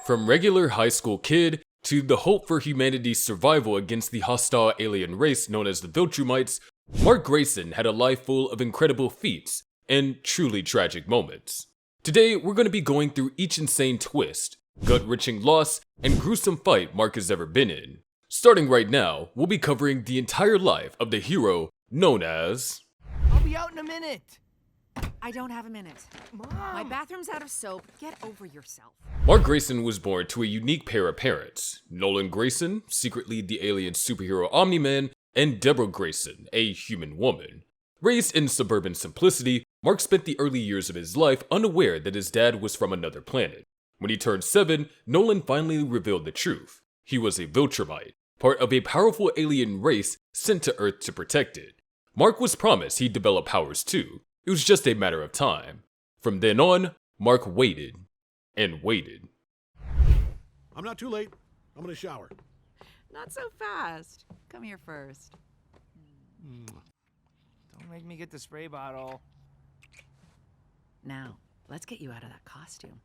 From regular high school kid to the hope for humanity's survival against the hostile alien race known as the Viltrumites, Mark Grayson had a life full of incredible feats and truly tragic moments. Today, we're going to be going through each insane twist, gut-wrenching loss, and gruesome fight Mark has ever been in. Starting right now, we'll be covering the entire life of the hero known as... I'll be out in a minute. I don't have a minute. Mom! My bathroom's out of soap. Get over yourself. Mark Grayson was born to a unique pair of parents, Nolan Grayson, secretly the alien superhero Omni-Man, and Deborah Grayson, a human woman. Raised in suburban simplicity, Mark spent the early years of his life unaware that his dad was from another planet. When he turned 7, Nolan finally revealed the truth. He was a Viltrumite, part of a powerful alien race sent to Earth to protect it. Mark was promised he'd develop powers too. It was just a matter of time. From then on, Mark waited and waited. I'm not too late. I'm gonna shower. Not so fast. Come here first. Don't make me get the spray bottle. Now, let's get you out of that costume.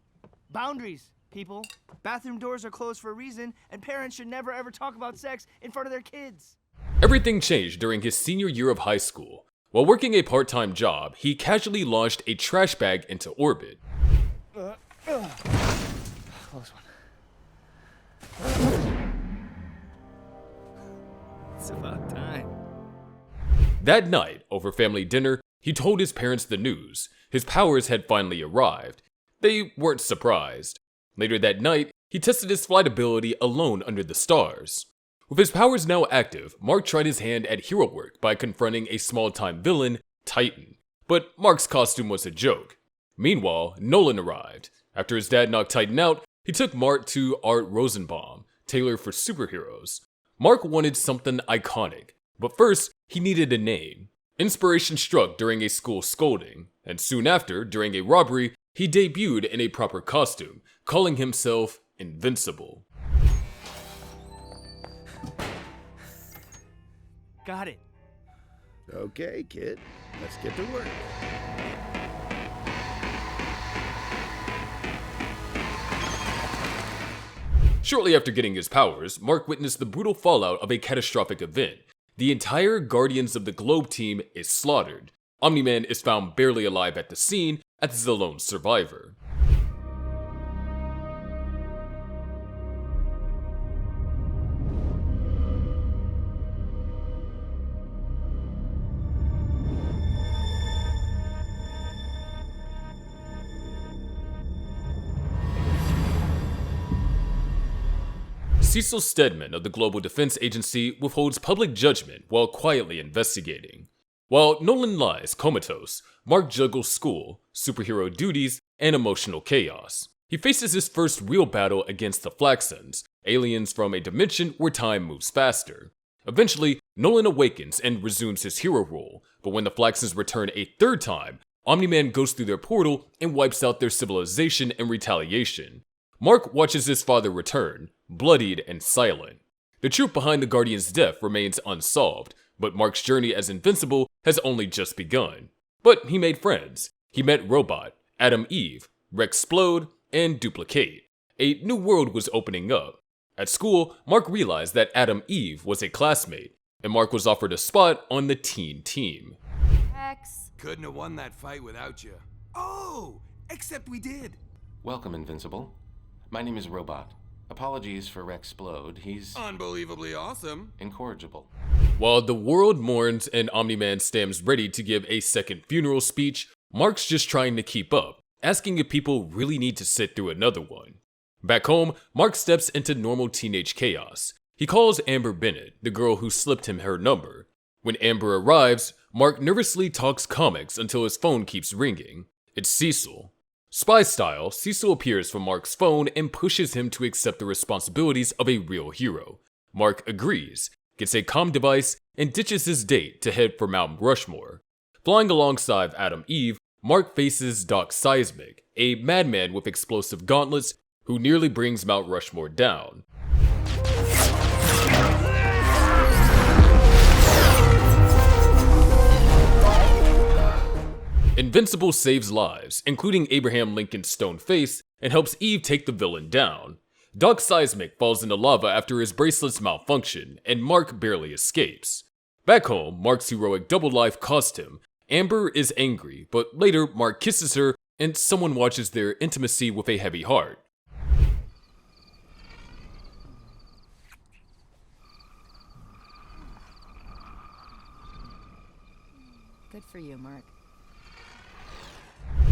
Boundaries, people. Bathroom doors are closed for a reason, and parents should never ever talk about sex in front of their kids. Everything changed during his senior year of high school. While working a part-time job, he casually launched a trash bag into orbit. Close one. It's about time. That night, over family dinner, he told his parents the news. His powers had finally arrived. They weren't surprised. Later that night, he tested his flight ability alone under the stars. With his powers now active, Mark tried his hand at hero work by confronting a small-time villain, Titan. But Mark's costume was a joke. Meanwhile, Nolan arrived. After his dad knocked Titan out, he took Mark to Art Rosenbaum, tailor for superheroes. Mark wanted something iconic, but first, he needed a name. Inspiration struck during a school scolding, and soon after, during a robbery, he debuted in a proper costume, calling himself Invincible. Got it. Okay, kid. Let's get to work. Shortly after getting his powers, Mark witnessed the brutal fallout of a catastrophic event. The entire Guardians of the Globe team is slaughtered. Omni-Man is found barely alive at the scene as the lone survivor. Cecil Stedman of the Global Defense Agency withholds public judgment while quietly investigating. While Nolan lies comatose, Mark juggles school, superhero duties, and emotional chaos. He faces his first real battle against the GRAYSONS, aliens from a dimension where time moves faster. Eventually, Nolan awakens and resumes his hero role, but when the GRAYSONS return a third time, Omni-Man goes through their portal and wipes out their civilization in retaliation. Mark watches his father return, bloodied and silent. The truth behind the Guardian's death remains unsolved, but Mark's journey as Invincible has only just begun. But he made friends. He met Robot, Adam Eve, Rexplode, and Duplicate. A new world was opening up. At school, Mark realized that Adam Eve was a classmate, and Mark was offered a spot on the teen team. X. Couldn't have won that fight without you. Oh, except we did. Welcome, Invincible. My name is Robot. Apologies for Rexplode, he's Unbelievably awesome. incorrigible. While the world mourns and Omni-Man stands ready to give a second funeral speech, Mark's just trying to keep up, asking if people really need to sit through another one. Back home, Mark steps into normal teenage chaos. He calls Amber Bennett, the girl who slipped him her number. When Amber arrives, Mark nervously talks comics until his phone keeps ringing. It's Cecil. Spy style, Cecil appears from Mark's phone and pushes him to accept the responsibilities of a real hero. Mark agrees, gets a comm device, and ditches his date to head for Mount Rushmore. Flying alongside Adam Eve, Mark faces Doc Seismic, a madman with explosive gauntlets who nearly brings Mount Rushmore down. Invincible saves lives, including Abraham Lincoln's stone face, and helps Eve take the villain down. Doc Seismic falls into lava after his bracelets malfunction, and Mark barely escapes. Back home, Mark's heroic double life cost him. Amber is angry, but later Mark kisses her and someone watches their intimacy with a heavy heart. Good for you, Mark.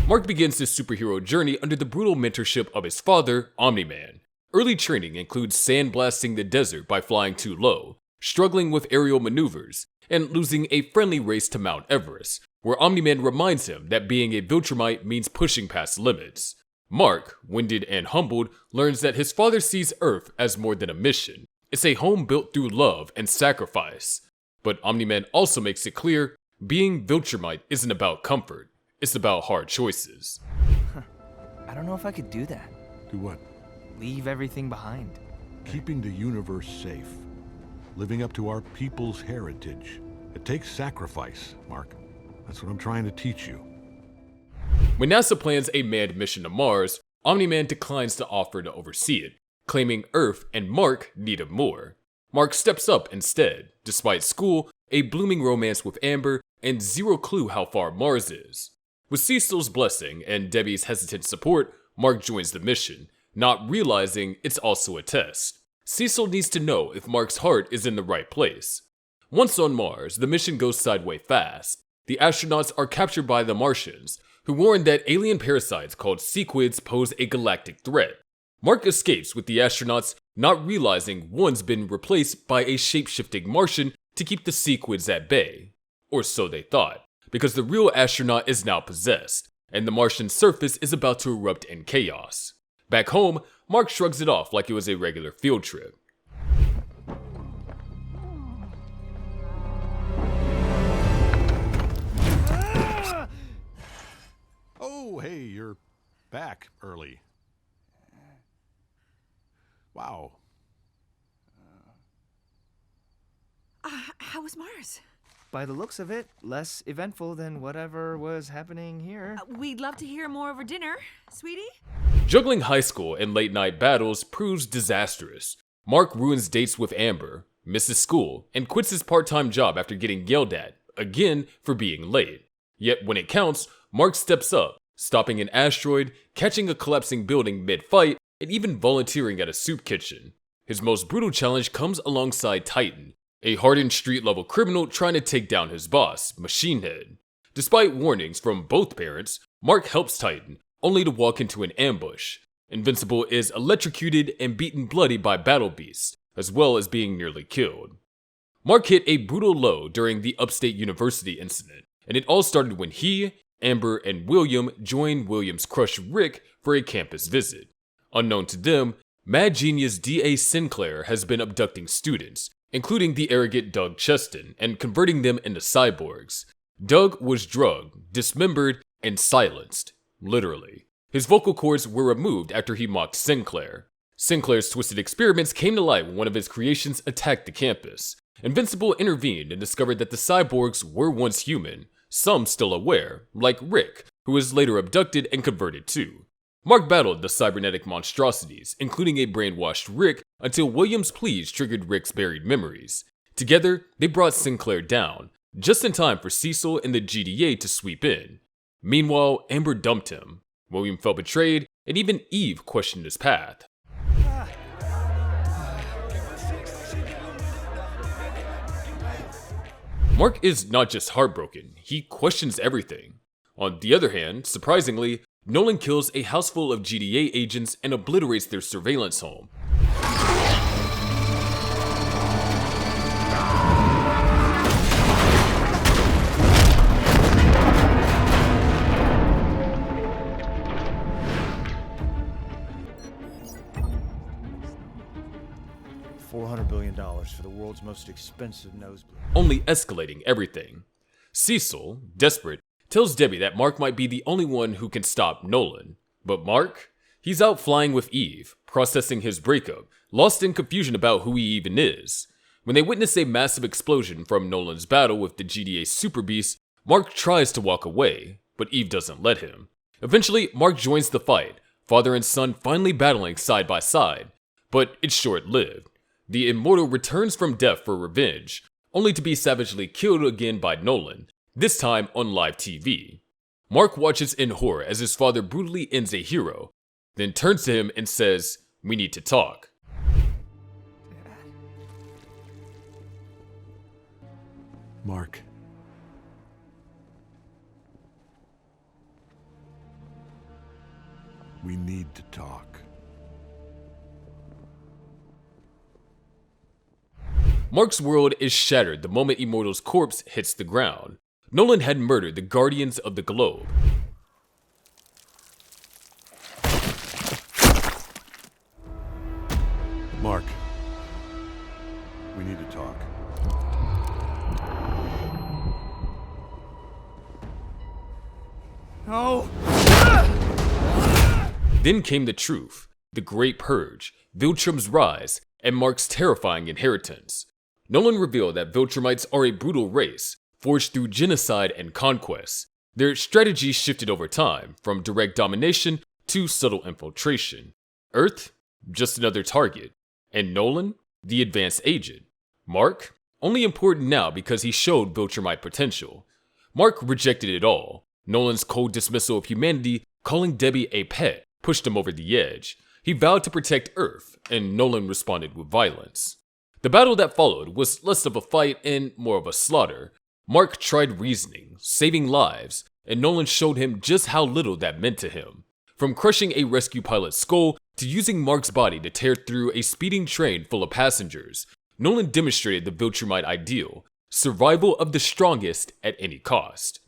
Mark begins his superhero journey under the brutal mentorship of his father, Omni-Man. Early training includes sandblasting the desert by flying too low, struggling with aerial maneuvers, and losing a friendly race to Mount Everest, where Omni-Man reminds him that being a Viltrumite means pushing past limits. Mark, winded and humbled, learns that his father sees Earth as more than a mission. It's a home built through love and sacrifice. But Omni-Man also makes it clear, being Viltrumite isn't about comfort, it's about hard choices. I don't know if I could do that. Do what? Leave everything behind. Keeping the universe safe. Living up to our people's heritage. It takes sacrifice, Mark. That's what I'm trying to teach you. When NASA plans a manned mission to Mars, Omni-Man declines to offer to oversee it, claiming Earth and Mark need him more. Mark steps up instead, despite school, a blooming romance with Amber, and zero clue how far Mars is. With Cecil's blessing and Debbie's hesitant support, Mark joins the mission, not realizing it's also a test. Cecil needs to know if Mark's heart is in the right place. Once on Mars, the mission goes sideways fast. The astronauts are captured by the Martians, who warn that alien parasites called sequids pose a galactic threat. Mark escapes with the astronauts, not realizing one's been replaced by a shape-shifting Martian to keep the sequids at bay. Or so they thought, because the real astronaut is now possessed, and the Martian surface is about to erupt in chaos. Back home, Mark shrugs it off like it was a regular field trip. Oh, hey, you're back early. Wow. How was Mars? By the looks of it, less eventful than whatever was happening here. We'd love to hear more over dinner, sweetie. Juggling high school and late-night battles proves disastrous. Mark ruins dates with Amber, misses school, and quits his part-time job after getting yelled at, again for being late. Yet when it counts, Mark steps up, stopping an asteroid, catching a collapsing building mid-fight, and even volunteering at a soup kitchen. His most brutal challenge comes alongside Titan, a hardened street-level criminal trying to take down his boss, Machine Head. Despite warnings from both parents, Mark helps Titan, only to walk into an ambush. Invincible is electrocuted and beaten bloody by Battle Beast, as well as being nearly killed. Mark hit a brutal low during the Upstate University incident, and it all started when he, Amber, and William joined William's crush Rick for a campus visit. Unknown to them, mad genius D.A. Sinclair has been abducting students, including the arrogant Doug Cheston, and converting them into cyborgs. Doug was drugged, dismembered, and silenced. Literally. His vocal cords were removed after he mocked Sinclair. Sinclair's twisted experiments came to light when one of his creations attacked the campus. Invincible intervened and discovered that the cyborgs were once human, some still aware, like Rick, who was later abducted and converted too. Mark battled the cybernetic monstrosities, including a brainwashed Rick, until William's pleas triggered Rick's buried memories. Together, they brought Sinclair down, just in time for Cecil and the GDA to sweep in. Meanwhile, Amber dumped him. William felt betrayed, and even Eve questioned his path. Mark is not just heartbroken, he questions everything. On the other hand, surprisingly, Nolan kills a house full of GDA agents and obliterates their surveillance home. $400 billion for the world's most expensive nosebleed. Only escalating everything. Cecil, desperate, tells Debbie that Mark might be the only one who can stop Nolan. But Mark? He's out flying with Eve, processing his breakup, lost in confusion about who he even is. When they witness a massive explosion from Nolan's battle with the GDA Super Beast, Mark tries to walk away, but Eve doesn't let him. Eventually, Mark joins the fight, father and son finally battling side by side. But it's short-lived. The Immortal returns from death for revenge, only to be savagely killed again by Nolan, this time on live TV. Mark watches in horror as his father brutally ends a hero, then turns to him and says, "We need to talk." Mark. We need to talk. Mark's world is shattered the moment Immortal's corpse hits the ground. Nolan had murdered the Guardians of the Globe. Mark. We need to talk. No! Then came the truth, the Great Purge, Viltrum's rise, and Mark's terrifying inheritance. Nolan revealed that Viltrumites are a brutal race, forged through genocide and conquest. Their strategy shifted over time, from direct domination to subtle infiltration. Earth? Just another target. And Nolan? The advanced agent. Mark? Only important now because he showed Viltrumite potential. Mark rejected it all. Nolan's cold dismissal of humanity, calling Debbie a pet, pushed him over the edge. He vowed to protect Earth, and Nolan responded with violence. The battle that followed was less of a fight and more of a slaughter. Mark tried reasoning, saving lives, and Nolan showed him just how little that meant to him. From crushing a rescue pilot's skull to using Mark's body to tear through a speeding train full of passengers, Nolan demonstrated the Viltrumite ideal, survival of the strongest at any cost.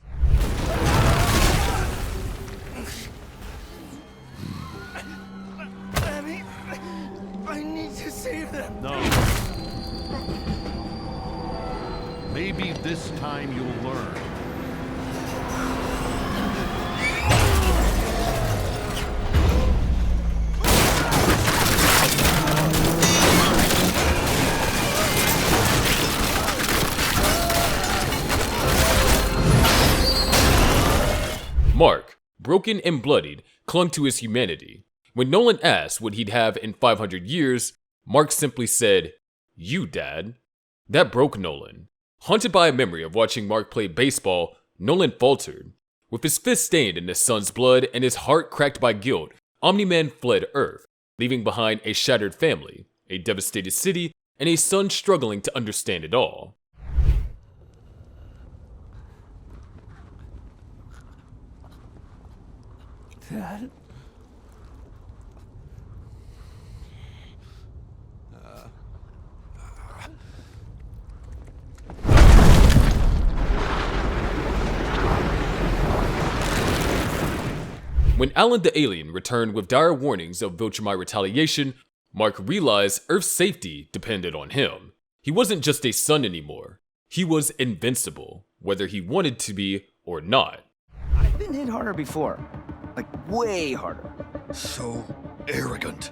Abby, I need to save them. No. Maybe this time you'll learn. Mark, broken and bloodied, clung to his humanity. When Nolan asked what he'd have in 500 years, Mark simply said, "You, Dad." That broke Nolan. Haunted by a memory of watching Mark play baseball, Nolan faltered. With his fist stained in his son's blood and his heart cracked by guilt, Omni-Man fled Earth, leaving behind a shattered family, a devastated city, and a son struggling to understand it all. Dad? When Alan the Alien returned with dire warnings of Viltrumite retaliation, Mark realized Earth's safety depended on him. He wasn't just a son anymore. He was invincible, whether he wanted to be or not. I've been hit harder before. Like, way harder. So arrogant.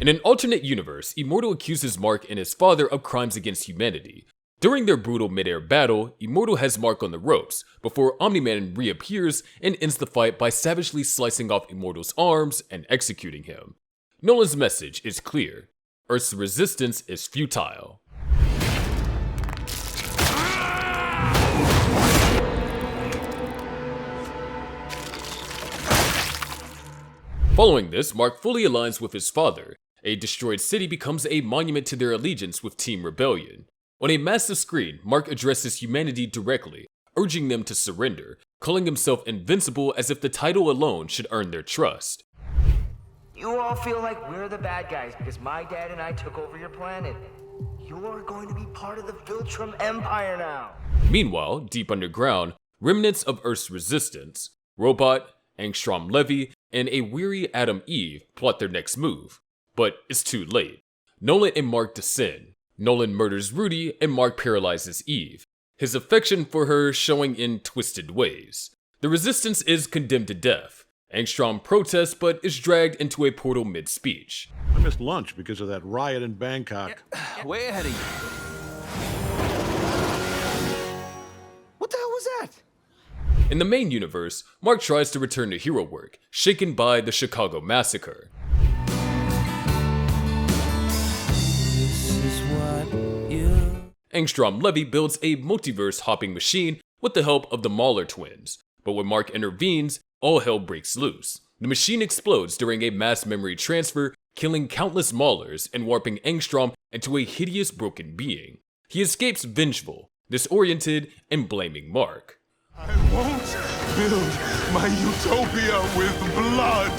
In an alternate universe, Immortal accuses Mark and his father of crimes against humanity. During their brutal mid-air battle, Immortal has Mark on the ropes, before Omni-Man reappears and ends the fight by savagely slicing off Immortal's arms and executing him. Nolan's message is clear: Earth's resistance is futile. Following this, Mark fully aligns with his father. A destroyed city becomes a monument to their allegiance with Team Rebellion. On a massive screen, Mark addresses humanity directly, urging them to surrender, calling himself invincible as if the title alone should earn their trust. You all feel like we're the bad guys because my dad and I took over your planet. You're going to be part of the Viltrum Empire now. Meanwhile, deep underground, remnants of Earth's resistance, Robot, Angstrom Levy, and a weary Adam Eve plot their next move. But it's too late. Nolan and Mark descend. Nolan murders Rudy and Mark paralyzes Eve, his affection for her showing in twisted ways. The resistance is condemned to death. Angstrom protests but is dragged into a portal mid-speech. I missed lunch because of that riot in Bangkok. Way ahead of you. In the main universe, Mark tries to return to hero work, shaken by the Chicago massacre. Angstrom Levy builds a multiverse-hopping machine with the help of the Mauler twins, but when Mark intervenes, all hell breaks loose. The machine explodes during a mass memory transfer, killing countless Maulers and warping Angstrom into a hideous broken being. He escapes vengeful, disoriented, and blaming Mark. I won't build my utopia with blood!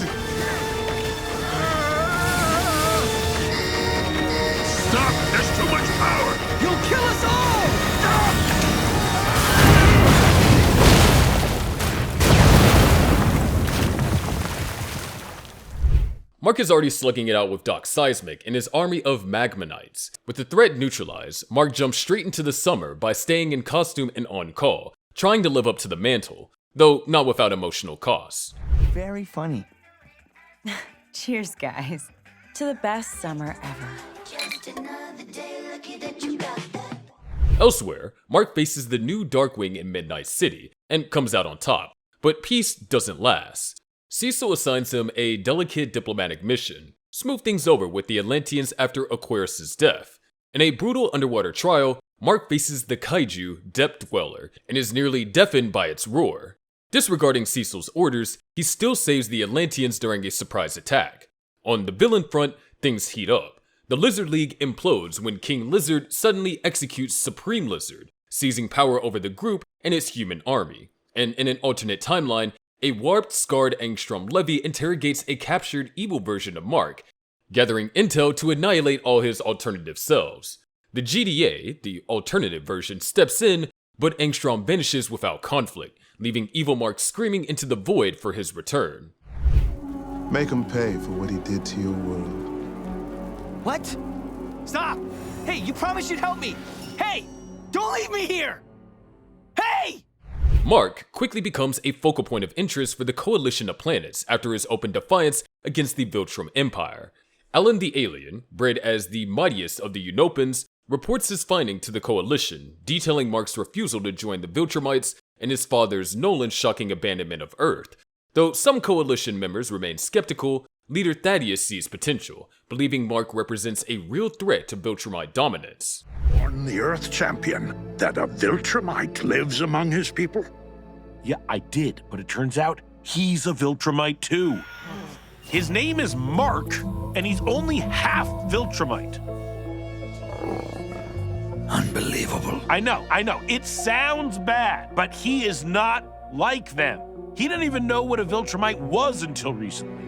Stop! There's too much power! You'll kill us all! Mark is already slugging it out with Doc Seismic and his army of Magmanites. With the threat neutralized, Mark jumps straight into the summer by staying in costume and on call, trying to live up to the mantle, though not without emotional costs. Very funny. Cheers, guys, to the best summer ever. Elsewhere, Mark faces the new Darkwing in Midnight City and comes out on top, but peace doesn't last. Cecil assigns him a delicate diplomatic mission, smooth things over with the Atlanteans after Aquarius' death. In a brutal underwater trial, Mark faces the kaiju Depth Dweller and is nearly deafened by its roar. Disregarding Cecil's orders, he still saves the Atlanteans during a surprise attack. On the villain front, things heat up. The Lizard League implodes when King Lizard suddenly executes Supreme Lizard, seizing power over the group and its human army. And in an alternate timeline, a warped, scarred Angstrom Levy interrogates a captured evil version of Mark, gathering intel to annihilate all his alternative selves. The GDA, the alternative version, steps in, but Angstrom vanishes without conflict, leaving evil Mark screaming into the void for his return. Make him pay for what he did to your world. What? Stop! Hey, you promised you'd help me! Hey! Don't leave me here! Hey! Mark quickly becomes a focal point of interest for the coalition of planets after his open defiance against the Viltrum Empire. Alan the Alien, bred as the mightiest of the Unopans, reports his finding to the coalition, detailing Mark's refusal to join the Viltrumites and his father's Nolan's shocking abandonment of Earth. Though some coalition members remain skeptical, leader Thaddeus sees potential, believing Mark represents a real threat to Viltrumite dominance. Warn the Earth Champion that a Viltrumite lives among his people? Yeah, I did, but it turns out he's a Viltrumite too. His name is Mark, and he's only half Viltrumite. Unbelievable. I know. It sounds bad, but he is not like them. He didn't even know what a Viltrumite was until recently.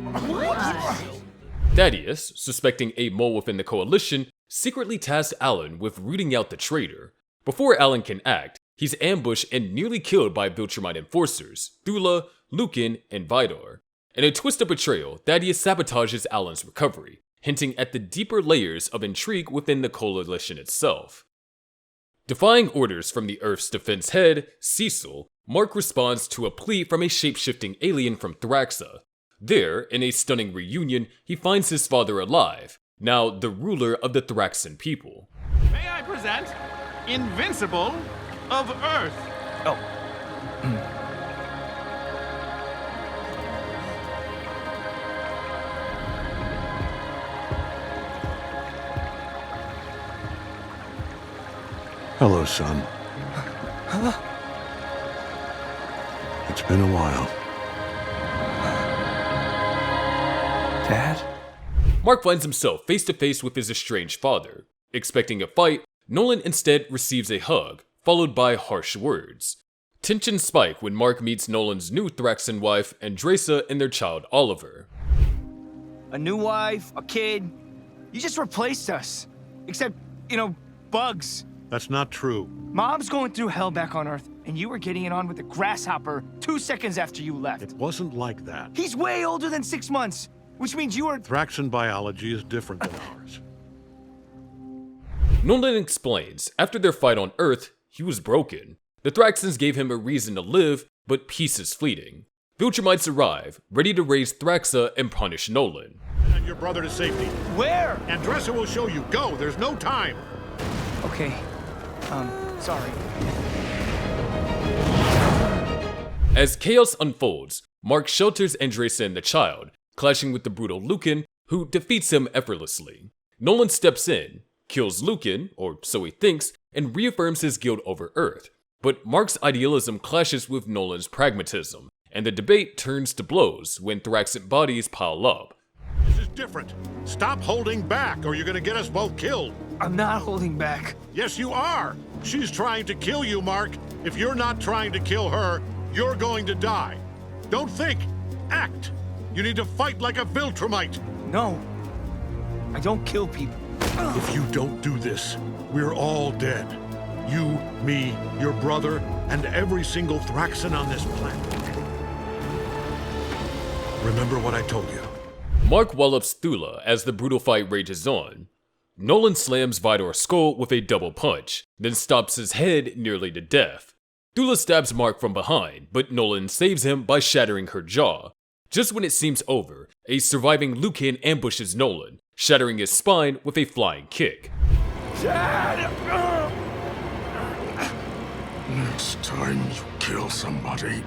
Thaddeus, suspecting a mole within the coalition, secretly tasks Alan with rooting out the traitor. Before Alan can act, he's ambushed and nearly killed by Viltrumite enforcers, Thula, Lucan, and Vidor. In a twist of betrayal, Thaddeus sabotages Alan's recovery, hinting at the deeper layers of intrigue within the coalition itself. Defying orders from the Earth's defense head, Cecil, Mark responds to a plea from a shape-shifting alien from Thraxa. There, in a stunning reunion, he finds his father alive, now the ruler of the Thraxan people. May I present Invincible of Earth? Oh. Hello, son. It's been a while. Dad? Mark finds himself face to face with his estranged father. Expecting a fight, Nolan instead receives a hug, followed by harsh words. Tensions spike when Mark meets Nolan's new Thraxan wife, Anissa, and their child Oliver. A new wife, a kid. You just replaced us. Except, bugs. That's not true. Mom's going through hell back on Earth, and you were getting it on with a grasshopper 2 seconds after you left. It wasn't like that. He's way older than 6 months, which means you were... Thraxan biology is different than ours. Nolan explains, after their fight on Earth, he was broken. The Thraxans gave him a reason to live, but peace is fleeting. Viltrumites arrive, ready to raise Thraxa and punish Nolan. And your brother to safety. Where? Anissa will show you. Go, there's no time. Okay. Sorry. As chaos unfolds, Mark shelters Andressa and the child, clashing with the brutal Lucan, who defeats him effortlessly. Nolan steps in, kills Lucan, or so he thinks, and reaffirms his guilt over Earth. But Mark's idealism clashes with Nolan's pragmatism, and the debate turns to blows when Thraxan bodies pile up. This is different. Stop holding back, or you're gonna get us both killed. I'm not holding back. Yes, you are. She's trying to kill you, Mark. If you're not trying to kill her, you're going to die. Don't think. Act. You need to fight like a Viltrumite. No. I don't kill people. If you don't do this, we're all dead. You, me, your brother, and every single Thraxan on this planet. Remember what I told you. Mark wallops Thula as the brutal fight rages on. Nolan slams Vidor's skull with a double punch, then stops his head nearly to death. Thula stabs Mark from behind, but Nolan saves him by shattering her jaw. Just when it seems over, a surviving Lucan ambushes Nolan, shattering his spine with a flying kick. Dad! Next time you kill somebody,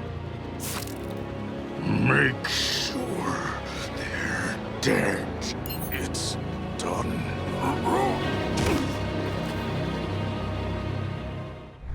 make sure they're dead. It's done.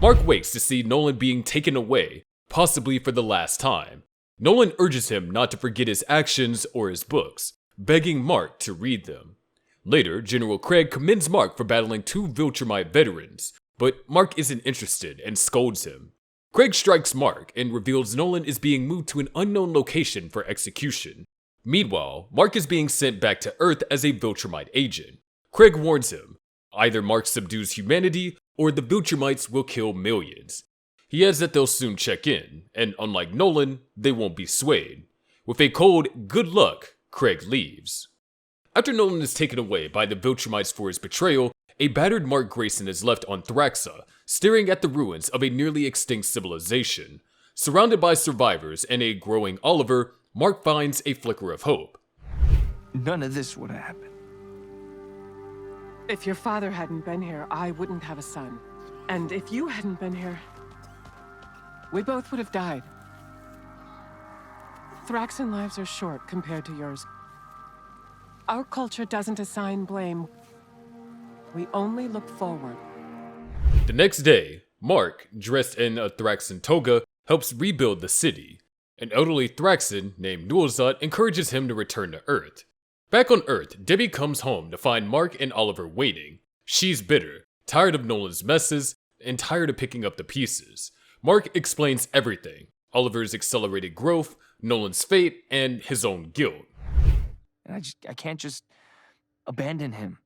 Mark wakes to see Nolan being taken away, possibly for the last time. Nolan urges him not to forget his actions or his books, begging Mark to read them. Later, General Craig commends Mark for battling 2 Viltrumite veterans, but Mark isn't interested and scolds him. Craig strikes Mark and reveals Nolan is being moved to an unknown location for execution. Meanwhile, Mark is being sent back to Earth as a Viltrumite agent. Craig warns him, either Mark subdues humanity or the Viltrumites will kill millions. He adds that they'll soon check in, and unlike Nolan, they won't be swayed. With a cold "good luck," Craig leaves. After Nolan is taken away by the Viltrumites for his betrayal, a battered Mark Grayson is left on Thraxa, staring at the ruins of a nearly extinct civilization. Surrounded by survivors and a growing Oliver, Mark finds a flicker of hope. None of this would have happened. If your father hadn't been here, I wouldn't have a son. And if you hadn't been here, we both would have died. Thraxan lives are short compared to yours. Our culture doesn't assign blame. We only look forward. The next day, Mark, dressed in a Thraxan toga, helps rebuild the city. An elderly Thraxan named Nualzot encourages him to return to Earth. Back on Earth, Debbie comes home to find Mark and Oliver waiting. She's bitter, tired of Nolan's messes, and tired of picking up the pieces. Mark explains everything: Oliver's accelerated growth, Nolan's fate, and his own guilt. And I can't just abandon him.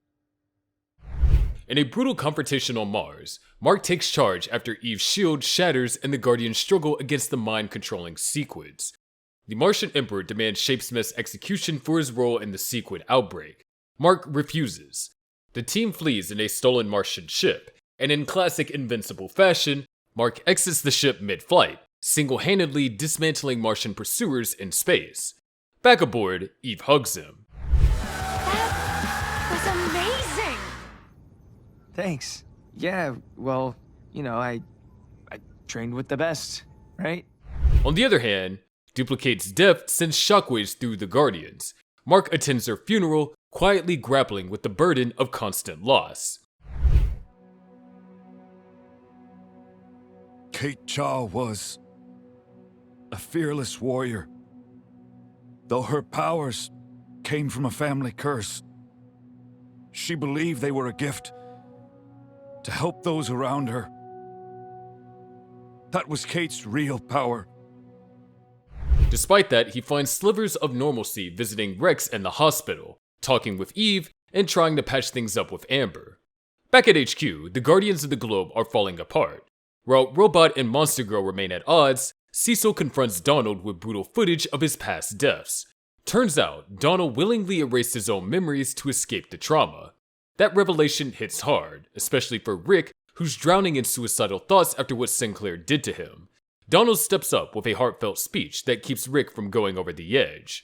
In a brutal confrontation on Mars, Mark takes charge after Eve's shield shatters and the Guardians struggle against the mind-controlling Sequids. The Martian Emperor demands Shapesmith's execution for his role in the Sequid outbreak. Mark refuses. The team flees in a stolen Martian ship, and in classic Invincible fashion, Mark exits the ship mid-flight, single-handedly dismantling Martian pursuers in space. Back aboard, Eve hugs him. That was amazing! Thanks. Yeah, well, you know, I trained with the best, right? On the other hand, Duplicate's death sends shockwaves through the Guardians. Mark attends her funeral, quietly grappling with the burden of constant loss. Kate Chaw was a fearless warrior. Though her powers came from a family curse, she believed they were a gift to help those around her. That was Kate's real power. Despite that, he finds slivers of normalcy visiting Rex and the hospital, talking with Eve, and trying to patch things up with Amber. Back at HQ, the Guardians of the Globe are falling apart. While Robot and Monster Girl remain at odds, Cecil confronts Donald with brutal footage of his past deaths. Turns out, Donald willingly erased his own memories to escape the trauma. That revelation hits hard, especially for Rick, who's drowning in suicidal thoughts after what Sinclair did to him. Donald steps up with a heartfelt speech that keeps Rick from going over the edge.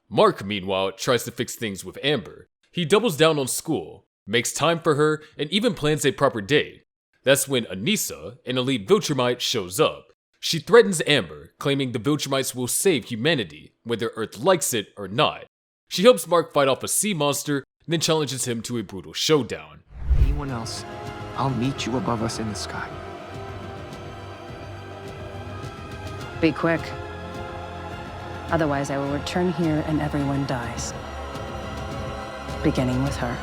Mark, meanwhile, tries to fix things with Amber. He doubles down on school, makes time for her, and even plans a proper date. That's when Anissa, an elite Viltrumite, shows up. She threatens Amber, claiming the Viltrumites will save humanity, whether Earth likes it or not. She helps Mark fight off a sea monster, then challenges him to a brutal showdown. Anyone else, I'll meet you above us in the sky. Be quick. Otherwise, I will return here and everyone dies. Beginning with her.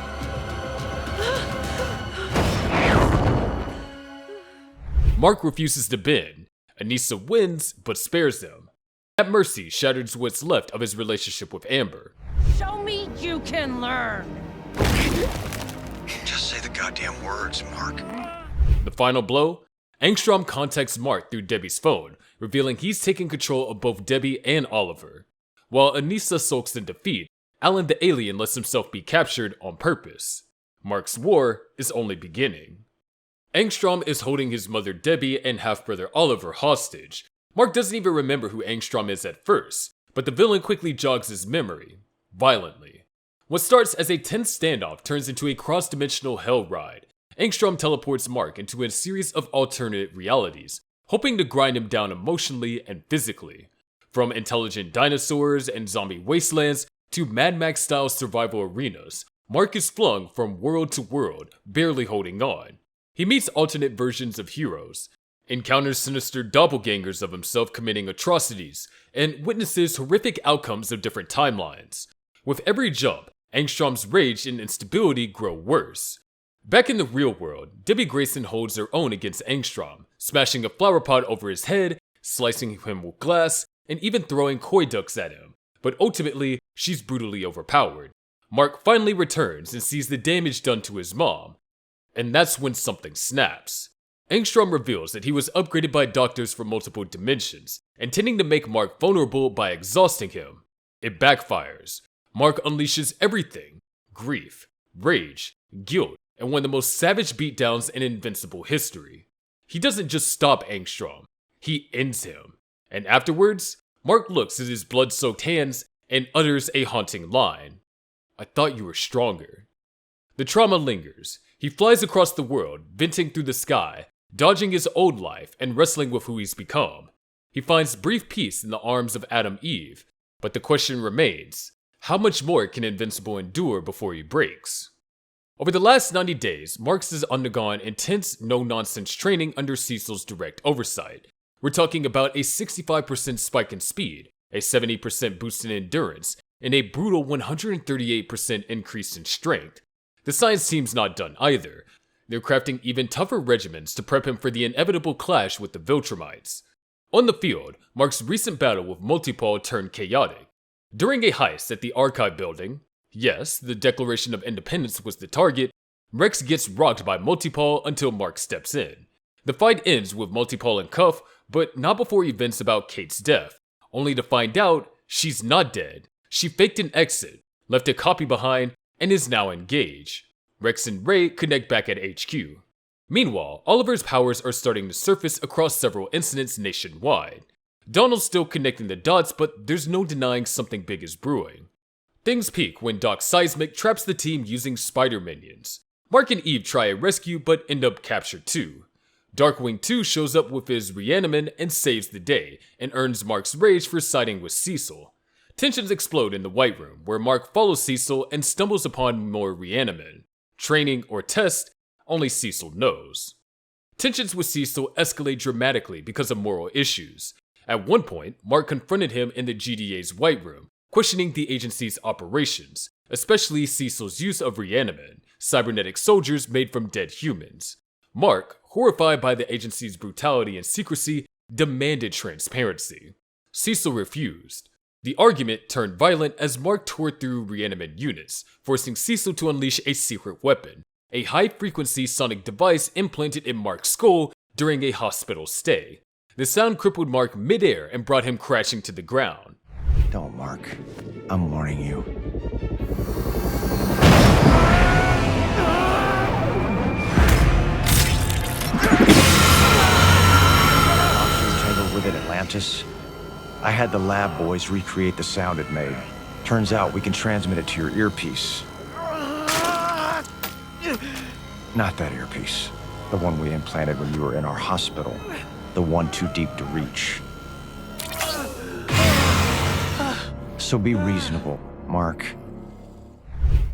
Mark refuses to bend. Anissa wins, but spares them. That mercy shatters what's left of his relationship with Amber. Show me you can learn! Just say the goddamn words, Mark. The final blow? Angstrom contacts Mark through Debbie's phone, revealing he's taking control of both Debbie and Oliver. While Anissa sulks in defeat, Alan the alien lets himself be captured on purpose. Mark's war is only beginning. Angstrom is holding his mother Debbie and half-brother Oliver hostage. Mark doesn't even remember who Angstrom is at first, but the villain quickly jogs his memory, violently. What starts as a tense standoff turns into a cross-dimensional hell ride. Angstrom teleports Mark into a series of alternate realities, hoping to grind him down emotionally and physically. From intelligent dinosaurs and zombie wastelands to Mad Max-style survival arenas, Mark is flung from world to world, barely holding on. He meets alternate versions of heroes, encounters sinister doppelgangers of himself committing atrocities, and witnesses horrific outcomes of different timelines. With every jump, Angstrom's rage and instability grow worse. Back in the real world, Debbie Grayson holds her own against Angstrom, smashing a flower pot over his head, slicing him with glass, and even throwing koi ducks at him. But ultimately, she's brutally overpowered. Mark finally returns and sees the damage done to his mom. And that's when something snaps. Angstrom reveals that he was upgraded by doctors from multiple dimensions, intending to make Mark vulnerable by exhausting him. It backfires. Mark unleashes everything: grief, rage, guilt, and one of the most savage beatdowns in Invincible history. He doesn't just stop Angstrom, he ends him. And afterwards, Mark looks at his blood-soaked hands and utters a haunting line. "I thought you were stronger." The trauma lingers. He flies across the world, venting through the sky, dodging his old life and wrestling with who he's become. He finds brief peace in the arms of Adam Eve, but the question remains, how much more can Invincible endure before he breaks? Over the last 90 days, Mark has undergone intense, no-nonsense training under Cecil's direct oversight. We're talking about a 65% spike in speed, a 70% boost in endurance, and a brutal 138% increase in strength. The science team's not done either. They're crafting even tougher regimens to prep him for the inevitable clash with the Viltrumites. On the field, Mark's recent battle with Multipaw turned chaotic. During a heist at the Archive building, yes, the Declaration of Independence was the target, Rex gets rocked by Multipaw until Mark steps in. The fight ends with Multipaw in cuff, but not before events about Kate's death, only to find out she's not dead. She faked an exit, left a copy behind, and is now engaged. Rex and Ray connect back at HQ. Meanwhile, Oliver's powers are starting to surface across several incidents nationwide. Donald's still connecting the dots, but there's no denying something big is brewing. Things peak when Doc Seismic traps the team using spider minions. Mark and Eve try a rescue but end up captured too. Darkwing 2 shows up with his Reaniman and saves the day, and earns Mark's rage for siding with Cecil. Tensions explode in the White Room, where Mark follows Cecil and stumbles upon more Reaniman. Training or test, only Cecil knows. Tensions with Cecil escalate dramatically because of moral issues. At one point, Mark confronted him in the GDA's White Room, questioning the agency's operations, especially Cecil's use of Reaniman, cybernetic soldiers made from dead humans. Mark, horrified by the agency's brutality and secrecy, demanded transparency. Cecil refused. The argument turned violent as Mark tore through Reaniman units, forcing Cecil to unleash a secret weapon, a high-frequency sonic device implanted in Mark's skull during a hospital stay. The sound crippled Mark midair and brought him crashing to the ground. Don't, Mark. I'm warning you. Tangled with it, Atlantis. I had the lab boys recreate the sound it made. Turns out we can transmit it to your earpiece. Not that earpiece. The one we implanted when you were in our hospital. the one too deep to reach. So be reasonable, Mark.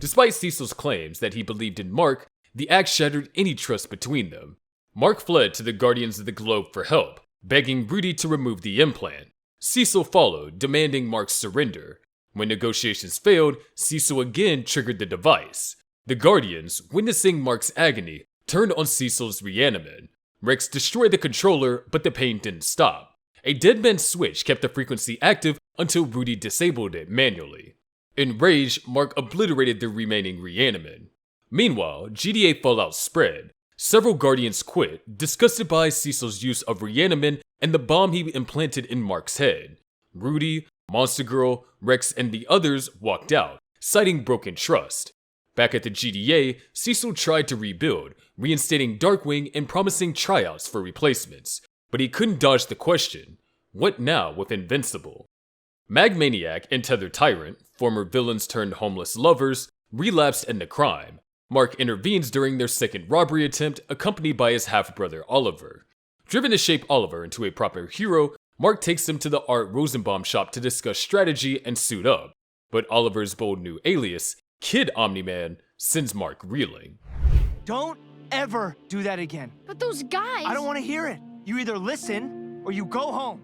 Despite Cecil's claims that he believed in Mark, the act shattered any trust between them. Mark fled to the Guardians of the Globe for help, begging Rudy to remove the implant. Cecil followed, demanding Mark's surrender. When negotiations failed, Cecil again triggered the device. The Guardians, witnessing Mark's agony, turned on Cecil's reaniman. Rex destroyed the controller, but the pain didn't stop. A dead man's switch kept the frequency active until Rudy disabled it manually. Enraged, Mark obliterated the remaining reaniman. Meanwhile, GDA fallout spread. Several Guardians quit, disgusted by Cecil's use of reaniman and the bomb he implanted in Mark's head. Rudy, Monster Girl, Rex, and the others walked out, citing broken trust. Back at the GDA, Cecil tried to rebuild, reinstating Darkwing and promising tryouts for replacements. But he couldn't dodge the question, what now with Invincible? Magmaniac and Tether Tyrant, former villains turned homeless lovers, relapsed into crime. Mark intervenes during their second robbery attempt, accompanied by his half-brother Oliver. Driven to shape Oliver into a proper hero, Mark takes him to the Art Rosenbaum shop to discuss strategy and suit up. But Oliver's bold new alias, Kid Omni-Man, sends Mark reeling. Don't ever do that again. But those guys... I don't want to hear it. You either listen, or you go home.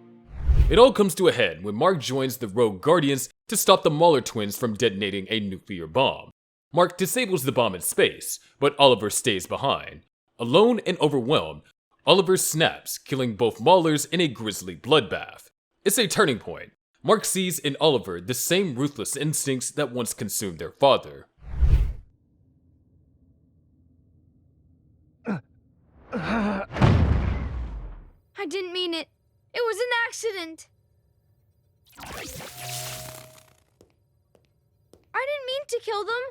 It all comes to a head when Mark joins the Rogue Guardians to stop the Mauler twins from detonating a nuclear bomb. Mark disables the bomb in space, but Oliver stays behind. Alone and overwhelmed, Oliver snaps, killing both Maulers in a grisly bloodbath. It's a turning point. Mark sees in Oliver the same ruthless instincts that once consumed their father. I didn't mean it. It was an accident. I didn't mean to kill them.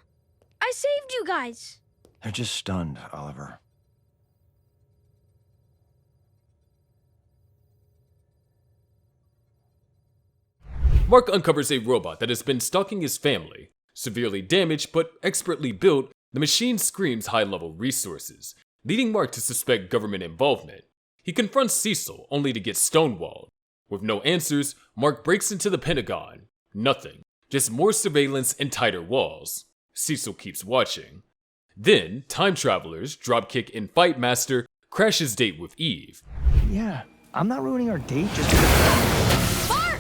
I saved you guys. They're just stunned, Oliver. Mark uncovers a robot that has been stalking his family. Severely damaged but expertly built, the machine screams high-level resources, leading Mark to suspect government involvement. He confronts Cecil, only to get stonewalled. With no answers, Mark breaks into the Pentagon. Nothing, just more surveillance and tighter walls. Cecil keeps watching. Then, time travelers, Dropkick and Fight Master, crash his date with Eve. Yeah, I'm not ruining our date just because... Mark!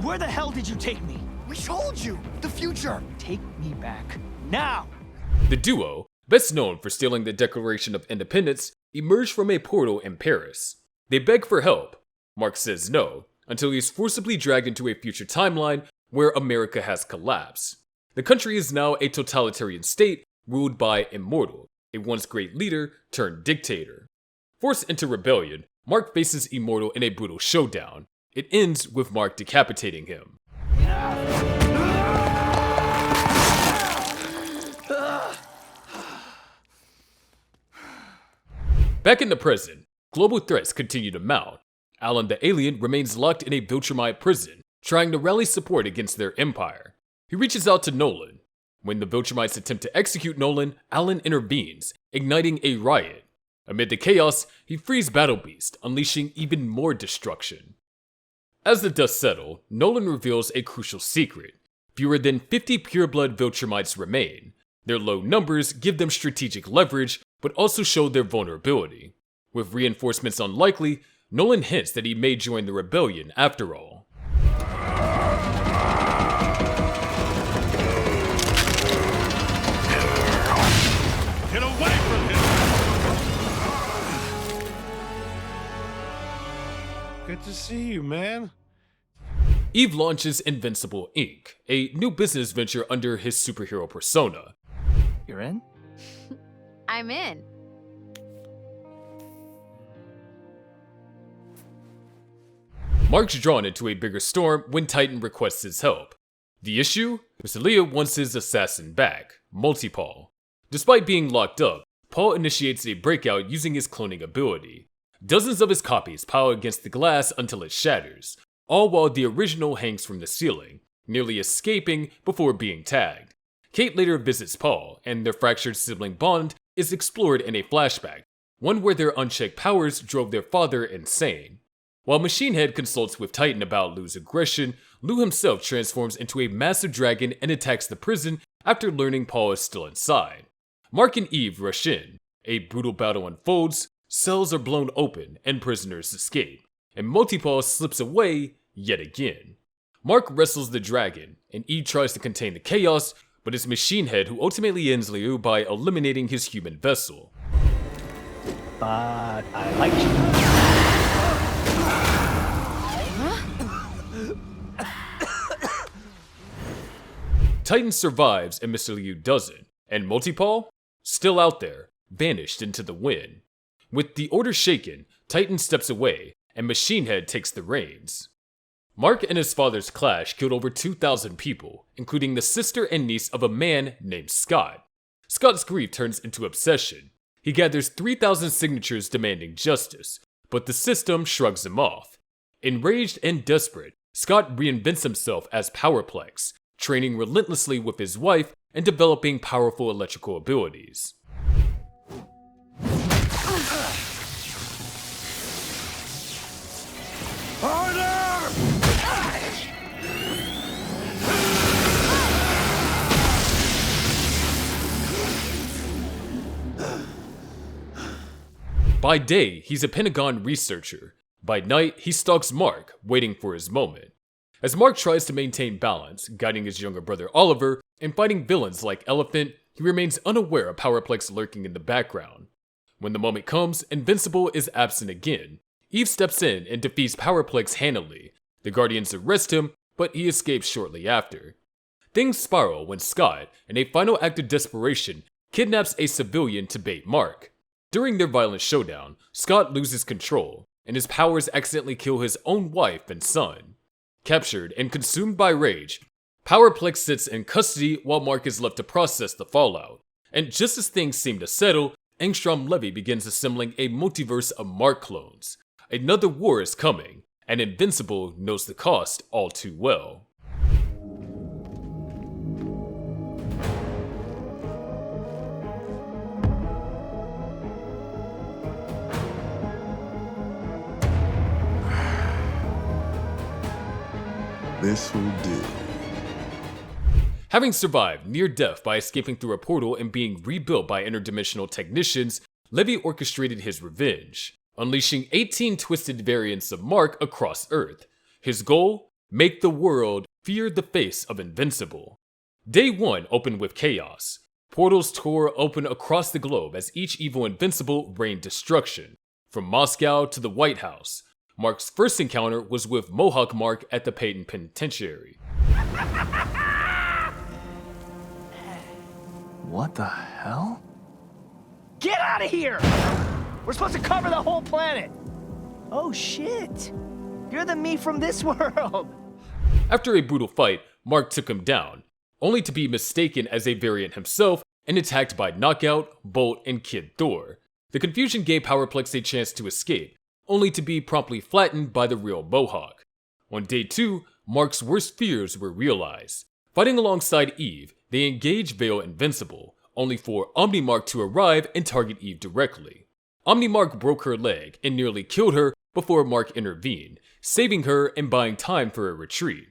Where the hell did you take me? We told you! The future! Take me back. Now! The duo, best known for stealing the Declaration of Independence, emerge from a portal in Paris. They beg for help. Mark says no, until he is forcibly dragged into a future timeline where America has collapsed. The country is now a totalitarian state ruled by Immortal, a once great leader turned dictator. Forced into rebellion, Mark faces Immortal in a brutal showdown. It ends with Mark decapitating him. Back in the present, global threats continue to mount. Alan the alien remains locked in a Viltrumite prison, trying to rally support against their empire. He reaches out to Nolan. When the Viltrumites attempt to execute Nolan, Alan intervenes, igniting a riot. Amid the chaos, he frees Battle Beast, unleashing even more destruction. As the dust settle, Nolan reveals a crucial secret. Fewer than 50 pureblood Viltrumites remain. Their low numbers give them strategic leverage, but also show their vulnerability. With reinforcements unlikely, Nolan hints that he may join the rebellion after all. Get away from him! Good to see you, man. Eve launches Invincible Inc., a new business venture under his superhero persona. You're in? I'm in. Mark's drawn into a bigger storm when Titan requests his help. The issue? Mr. Leo wants his assassin back, Multipaw. Despite being locked up, Paul initiates a breakout using his cloning ability. Dozens of his copies pile against the glass until it shatters, all while the original hangs from the ceiling, nearly escaping before being tagged. Kate later visits Paul, and their fractured sibling bond is explored in a flashback, one where their unchecked powers drove their father insane. While Machine Head consults with Titan about Lou's aggression, Lou himself transforms into a massive dragon and attacks the prison after learning Paul is still inside. Mark and Eve rush in, a brutal battle unfolds, cells are blown open, and prisoners escape, and Multipaw slips away yet again. Mark wrestles the dragon, and Eve tries to contain the chaos, but it's Machine Head who ultimately ends Liu by eliminating his human vessel. But I like you. Titan survives and Mr. Liu doesn't, and Multipaw? Still out there, vanished into the wind. With the order shaken, Titan steps away, and Machine Head takes the reins. Mark and his father's clash killed over 2,000 people, including the sister and niece of a man named Scott. Scott's grief turns into obsession. He gathers 3,000 signatures demanding justice, but the system shrugs him off. Enraged and desperate, Scott reinvents himself as Powerplex, training relentlessly with his wife and developing powerful electrical abilities. By day, he's a Pentagon researcher. By night, he stalks Mark, waiting for his moment. As Mark tries to maintain balance, guiding his younger brother Oliver, and fighting villains like Elephant, he remains unaware of Powerplex lurking in the background. When the moment comes, Invincible is absent again. Eve steps in and defeats Powerplex handily. The Guardians arrest him, but he escapes shortly after. Things spiral when Scott, in a final act of desperation, kidnaps a civilian to bait Mark. During their violent showdown, Scott loses control, and his powers accidentally kill his own wife and son. Captured and consumed by rage, Powerplex sits in custody while Mark is left to process the fallout. And just as things seem to settle, Angstrom Levy begins assembling a multiverse of Mark clones. Another war is coming, and Invincible knows the cost all too well. This will do. Having survived near death by escaping through a portal and being rebuilt by interdimensional technicians, Levy orchestrated his revenge, unleashing 18 twisted variants of Mark across Earth. His goal? Make the world fear the face of Invincible. Day 1 opened with chaos. Portals tore open across the globe as each evil Invincible rained destruction, from Moscow to the White House. Mark's first encounter was with Mohawk Mark at the Peyton Penitentiary. What the hell? Get out of here! We're supposed to cover the whole planet! Oh shit! You're the me from this world! After a brutal fight, Mark took him down, only to be mistaken as a variant himself and attacked by Knockout, Bolt, and Kid Thor. The confusion gave Powerplex a chance to escape, only to be promptly flattened by the real Mohawk. On day 2, Mark's worst fears were realized. Fighting alongside Eve, they engage Veil Invincible, only for Omni-Mark to arrive and target Eve directly. Omni-Mark broke her leg and nearly killed her before Mark intervened, saving her and buying time for a retreat.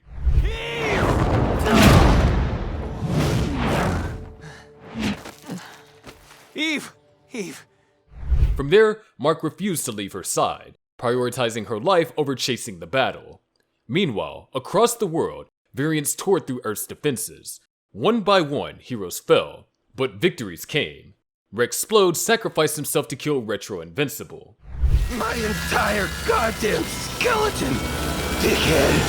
Eve! From there, Mark refused to leave her side, prioritizing her life over chasing the battle. Meanwhile, across the world, variants tore through Earth's defenses. One by one, heroes fell, but victories came. Rexplode sacrificed himself to kill Retro Invincible. My entire goddamn skeleton, dickhead!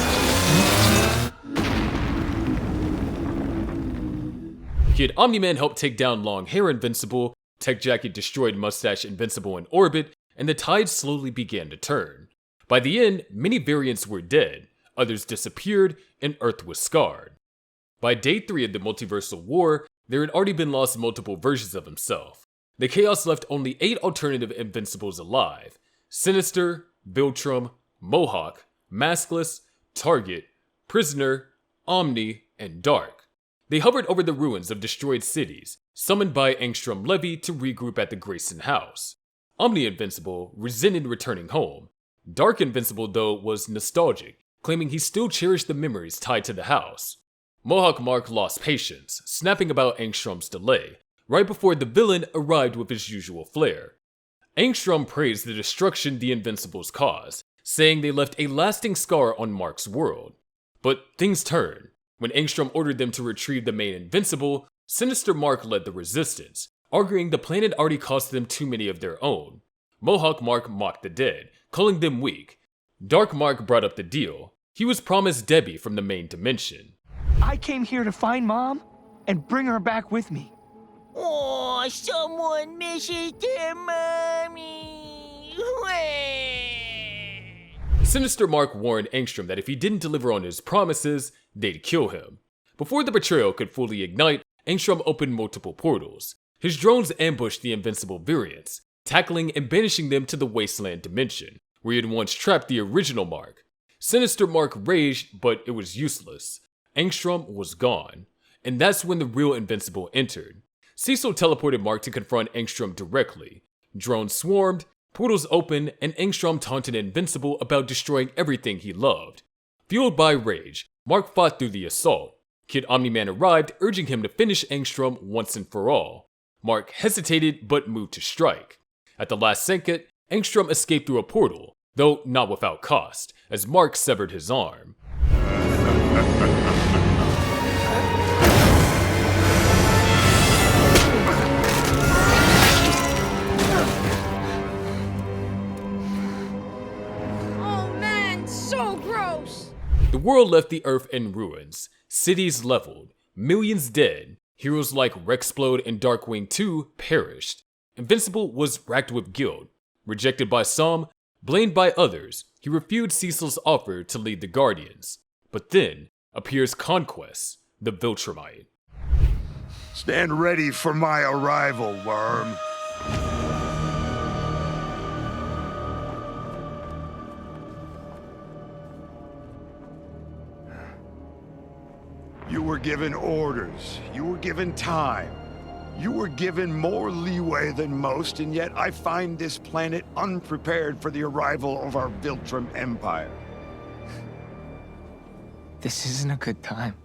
Kid Omni-Man helped take down Long Hair Invincible, Tech Jacket destroyed Mustache Invincible in orbit, and the tide slowly began to turn. By the end, many variants were dead, others disappeared, and Earth was scarred. By day 3 of the Multiversal War, there had already been lost multiple versions of himself. The Chaos left only 8 alternative Invincibles alive: Sinister, Viltrum, Mohawk, Maskless, Target, Prisoner, Omni, and Dark. They hovered over the ruins of destroyed cities, summoned by Angstrom Levy to regroup at the Grayson house. Omni-Invincible resented returning home. Dark Invincible, though, was nostalgic, claiming he still cherished the memories tied to the house. Mohawk Mark lost patience, snapping about Angstrom's delay, right before the villain arrived with his usual flair. Angstrom praised the destruction the Invincibles caused, saying they left a lasting scar on Mark's world. But things turned. When Angstrom ordered them to retrieve the main Invincible, Sinister Mark led the resistance, arguing the planet already cost them too many of their own. Mohawk Mark mocked the dead, calling them weak. Dark Mark brought up the deal. He was promised Debbie from the main dimension. I came here to find Mom and bring her back with me. Oh, someone misses their mommy. Sinister Mark warned Angstrom that if he didn't deliver on his promises, they'd kill him. Before the betrayal could fully ignite, Angstrom opened multiple portals. His drones ambushed the Invincible variants, tackling and banishing them to the Wasteland dimension, where he had once trapped the original Mark. Sinister Mark raged, but it was useless. Angstrom was gone. And that's when the real Invincible entered. Cecil teleported Mark to confront Angstrom directly. Drones swarmed, portals opened, and Angstrom taunted Invincible about destroying everything he loved. Fueled by rage, Mark fought through the assault. Kid Omni-Man arrived, urging him to finish Angstrom once and for all. Mark hesitated, but moved to strike. At the last second, Angstrom escaped through a portal, though not without cost, as Mark severed his arm. Oh man, so gross! The world left the Earth in ruins, cities leveled, millions dead, heroes like Rexplode and Darkwing 2 perished. Invincible was racked with guilt. Rejected by some, blamed by others, he refused Cecil's offer to lead the Guardians. But then appears Conquest, the Viltrumite. Stand ready for my arrival, worm. You were given orders. You were given time. You were given more leeway than most, and yet I find this planet unprepared for the arrival of our Viltrum Empire. This isn't a good time.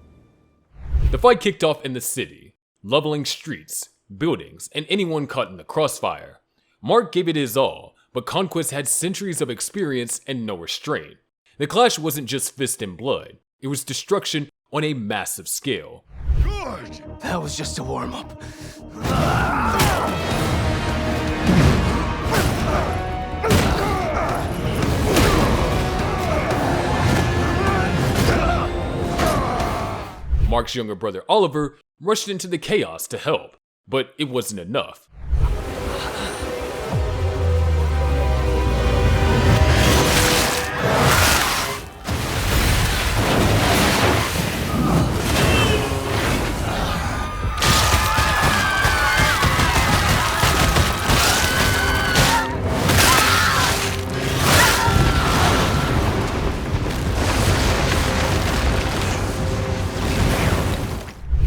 The fight kicked off in the city, leveling streets, buildings, and anyone caught in the crossfire. Mark gave it his all, but Conquest had centuries of experience and no restraint. The clash wasn't just fist and blood, it was destruction on a massive scale. Good! That was just a warm-up. Mark's younger brother Oliver rushed into the chaos to help, but it wasn't enough.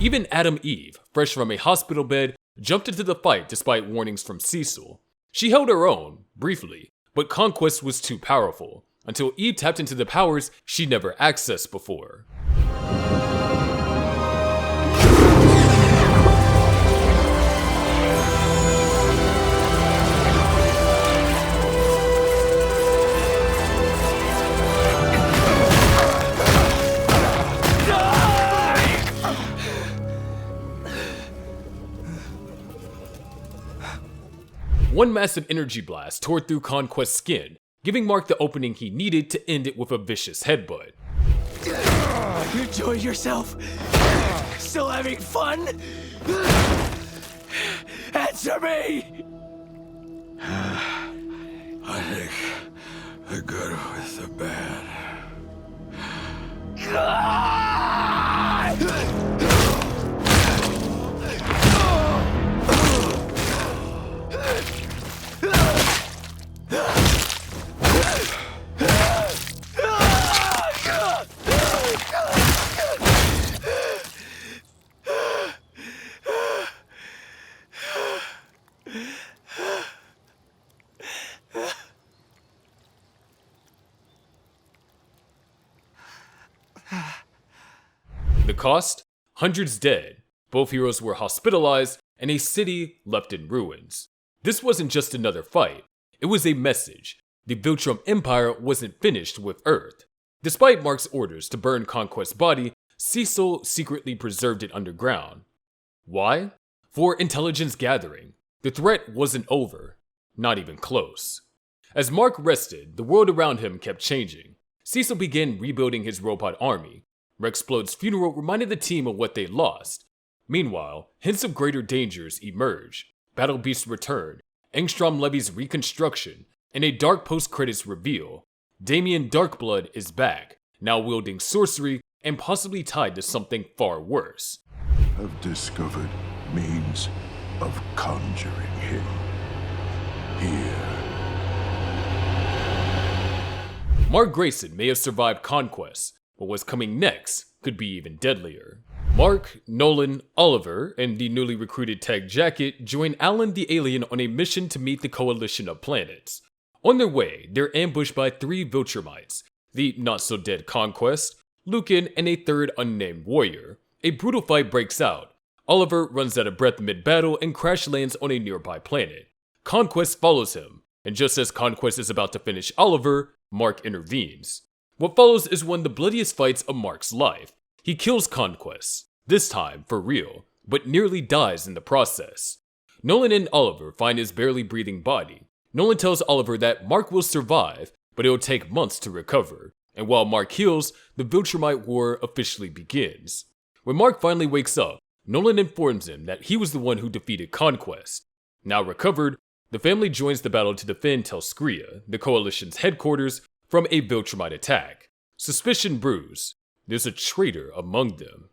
Even Adam Eve, fresh from a hospital bed, jumped into the fight despite warnings from Cecil. She held her own, briefly, but Conquest was too powerful, until Eve tapped into the powers she'd never accessed before. One massive energy blast tore through Conquest's skin, giving Mark the opening he needed to end it with a vicious headbutt. You enjoyed yourself? Still having fun? Answer me! I think the good with the bad. cost? Hundreds dead, both heroes were hospitalized, and a city left in ruins. This wasn't just another fight, it was a message. The Viltrum Empire wasn't finished with Earth. Despite Mark's orders to burn Conquest's body, Cecil secretly preserved it underground. Why? For intelligence gathering. The threat wasn't over. Not even close. As Mark rested, the world around him kept changing. Cecil began rebuilding his robot army. Rexplode's funeral reminded the team of what they lost. Meanwhile, hints of greater dangers emerge. Battle Beasts return, Angstrom Levy's reconstruction, and a dark post-credits reveal. Damien Darkblood is back, now wielding sorcery and possibly tied to something far worse. I've discovered means of conjuring him. Here. Mark Grayson may have survived Conquest, but what's coming next could be even deadlier. Mark, Nolan, Oliver, and the newly recruited Tag Jacket join Alan the Alien on a mission to meet the coalition of planets. On their way, they're ambushed by 3 Viltrumites, the not-so-dead Conquest, Lucan, and a third unnamed warrior. A brutal fight breaks out. Oliver runs out of breath mid-battle and crash lands on a nearby planet. Conquest follows him, and just as Conquest is about to finish Oliver, Mark intervenes. What follows is one of the bloodiest fights of Mark's life. He kills Conquest, this time for real, but nearly dies in the process. Nolan and Oliver find his barely breathing body. Nolan tells Oliver that Mark will survive, but it'll take months to recover. And while Mark heals, the Viltrumite War officially begins. When Mark finally wakes up, Nolan informs him that he was the one who defeated Conquest. Now recovered, the family joins the battle to defend Telskria, the Coalition's headquarters, from a Viltrumite attack. Suspicion brews. There's a traitor among them.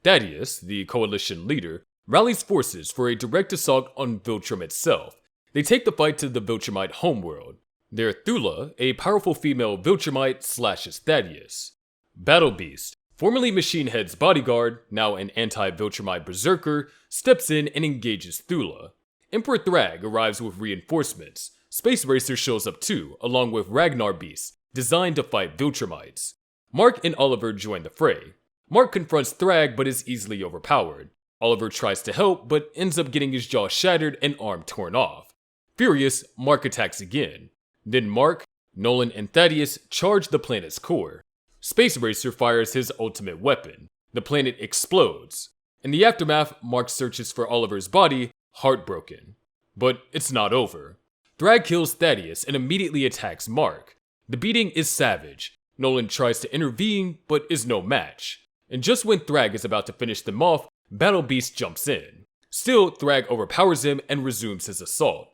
Thaddeus, the Coalition leader, rallies forces for a direct assault on Viltrum itself. They take the fight to the Viltrumite homeworld. There, Thula, a powerful female Viltrumite, slashes Thaddeus. Battle Beast, formerly Machine Head's bodyguard, now an anti-Viltrumite berserker, steps in and engages Thula. Emperor Thragg arrives with reinforcements. Space Racer shows up too, along with Ragnar Beast, designed to fight Viltrumites. Mark and Oliver join the fray. Mark confronts Thragg but is easily overpowered. Oliver tries to help but ends up getting his jaw shattered and arm torn off. Furious, Mark attacks again. Then Mark, Nolan, and Thaddeus charge the planet's core. Space Racer fires his ultimate weapon. The planet explodes. In the aftermath, Mark searches for Oliver's body, heartbroken. But it's not over. Thragg kills Thaddeus and immediately attacks Mark. The beating is savage. Nolan tries to intervene, but is no match. And just when Thragg is about to finish them off, Battle Beast jumps in. Still, Thragg overpowers him and resumes his assault.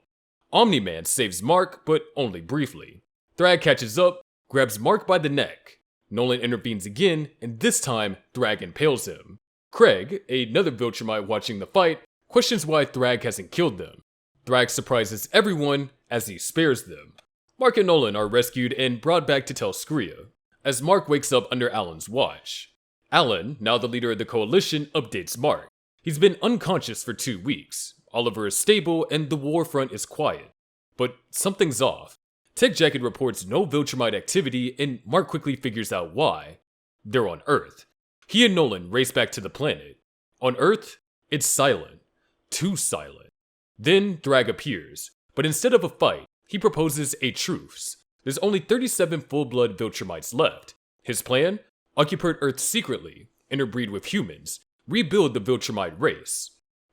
Omni-Man saves Mark, but only briefly. Thragg catches up, grabs Mark by the neck. Nolan intervenes again, and this time, Thragg impales him. Craig, another Viltrumite watching the fight, questions why Thragg hasn't killed them. Thragg surprises everyone as he spares them. Mark and Nolan are rescued and brought back to Telskria, as Mark wakes up under Alan's watch. Alan, now the leader of the Coalition, updates Mark. He's been unconscious for 2 weeks. Oliver is stable and the war front is quiet. But something's off. Tech Jacket reports no Viltrumite activity and Mark quickly figures out why. They're on Earth. He and Nolan race back to the planet. On Earth, it's silent. Too silent. Then Thragg appears, but instead of a fight, he proposes a truce. There's only 37 full-blood Viltrumites left. His plan? Occupy Earth secretly, interbreed with humans, rebuild the Viltrumite race.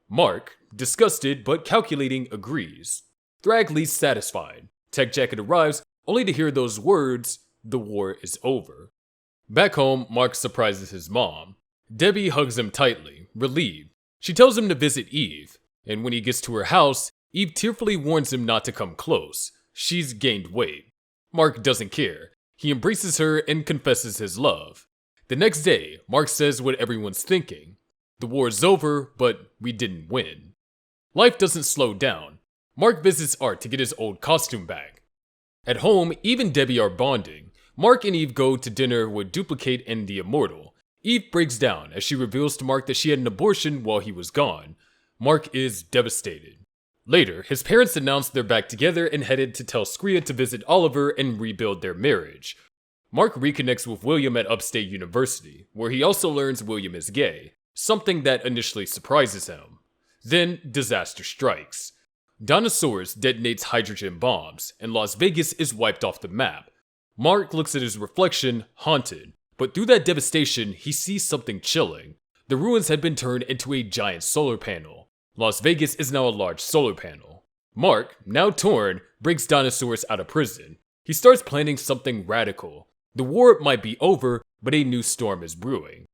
Mark, disgusted but calculating, agrees. Thragg leaves satisfied. Tech Jacket arrives, only to hear those words, "The war is over." Back home, Mark surprises his mom. Debbie hugs him tightly, relieved. She tells him to visit Eve, and when he gets to her house, Eve tearfully warns him not to come close. She's gained weight. Mark doesn't care. He embraces her and confesses his love. The next day, Mark says what everyone's thinking. The war's over, but we didn't win. Life doesn't slow down. Mark visits Art to get his old costume back. At home, Eve and Debbie are bonding. Mark and Eve go to dinner with Duplicate and the Immortal. Eve breaks down as she reveals to Mark that she had an abortion while he was gone. Mark is devastated. Later, his parents announce they're back together and headed to Telskria to visit Oliver and rebuild their marriage. Mark reconnects with William at Upstate University, where he also learns William is gay, something that initially surprises him. Then, disaster strikes. Dinosaurs detonates hydrogen bombs, and Las Vegas is wiped off the map. Mark looks at his reflection, haunted, but through that devastation, he sees something chilling. The ruins had been turned into a giant solar panel. Las Vegas is now a large solar panel. Mark, now torn, breaks Dinosaurs out of prison. He starts planning something radical. The war might be over, but a new storm is brewing.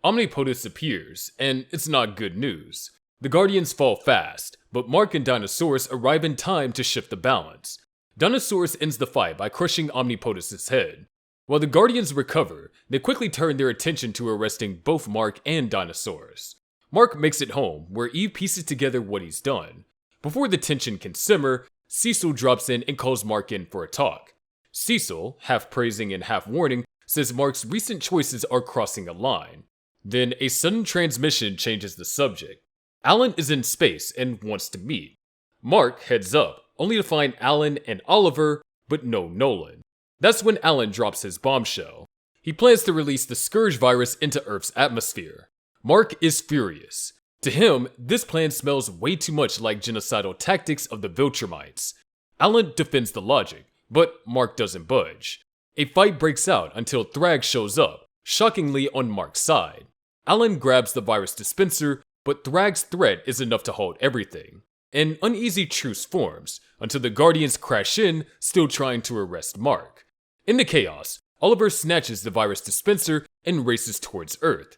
Omnipotus appears, and it's not good news. The Guardians fall fast, but Mark and Dinosaurs arrive in time to shift the balance. Dinosaurs ends the fight by crushing Omnipotus' head. While the Guardians recover, they quickly turn their attention to arresting both Mark and Dinosaurs. Mark makes it home, where Eve pieces together what he's done. Before the tension can simmer, Cecil drops in and calls Mark in for a talk. Cecil, half praising and half warning, says Mark's recent choices are crossing a line. Then a sudden transmission changes the subject. Alan is in space and wants to meet. Mark heads up, only to find Alan and Oliver, but no Nolan. That's when Alan drops his bombshell. He plans to release the Scourge Virus into Earth's atmosphere. Mark is furious. To him, this plan smells way too much like genocidal tactics of the Viltrumites. Alan defends the logic, but Mark doesn't budge. A fight breaks out until Thragg shows up, shockingly on Mark's side. Alan grabs the virus dispenser, but Thragg's threat is enough to halt everything. An uneasy truce forms, until the Guardians crash in, still trying to arrest Mark. In the chaos, Oliver snatches the virus dispenser and races towards Earth.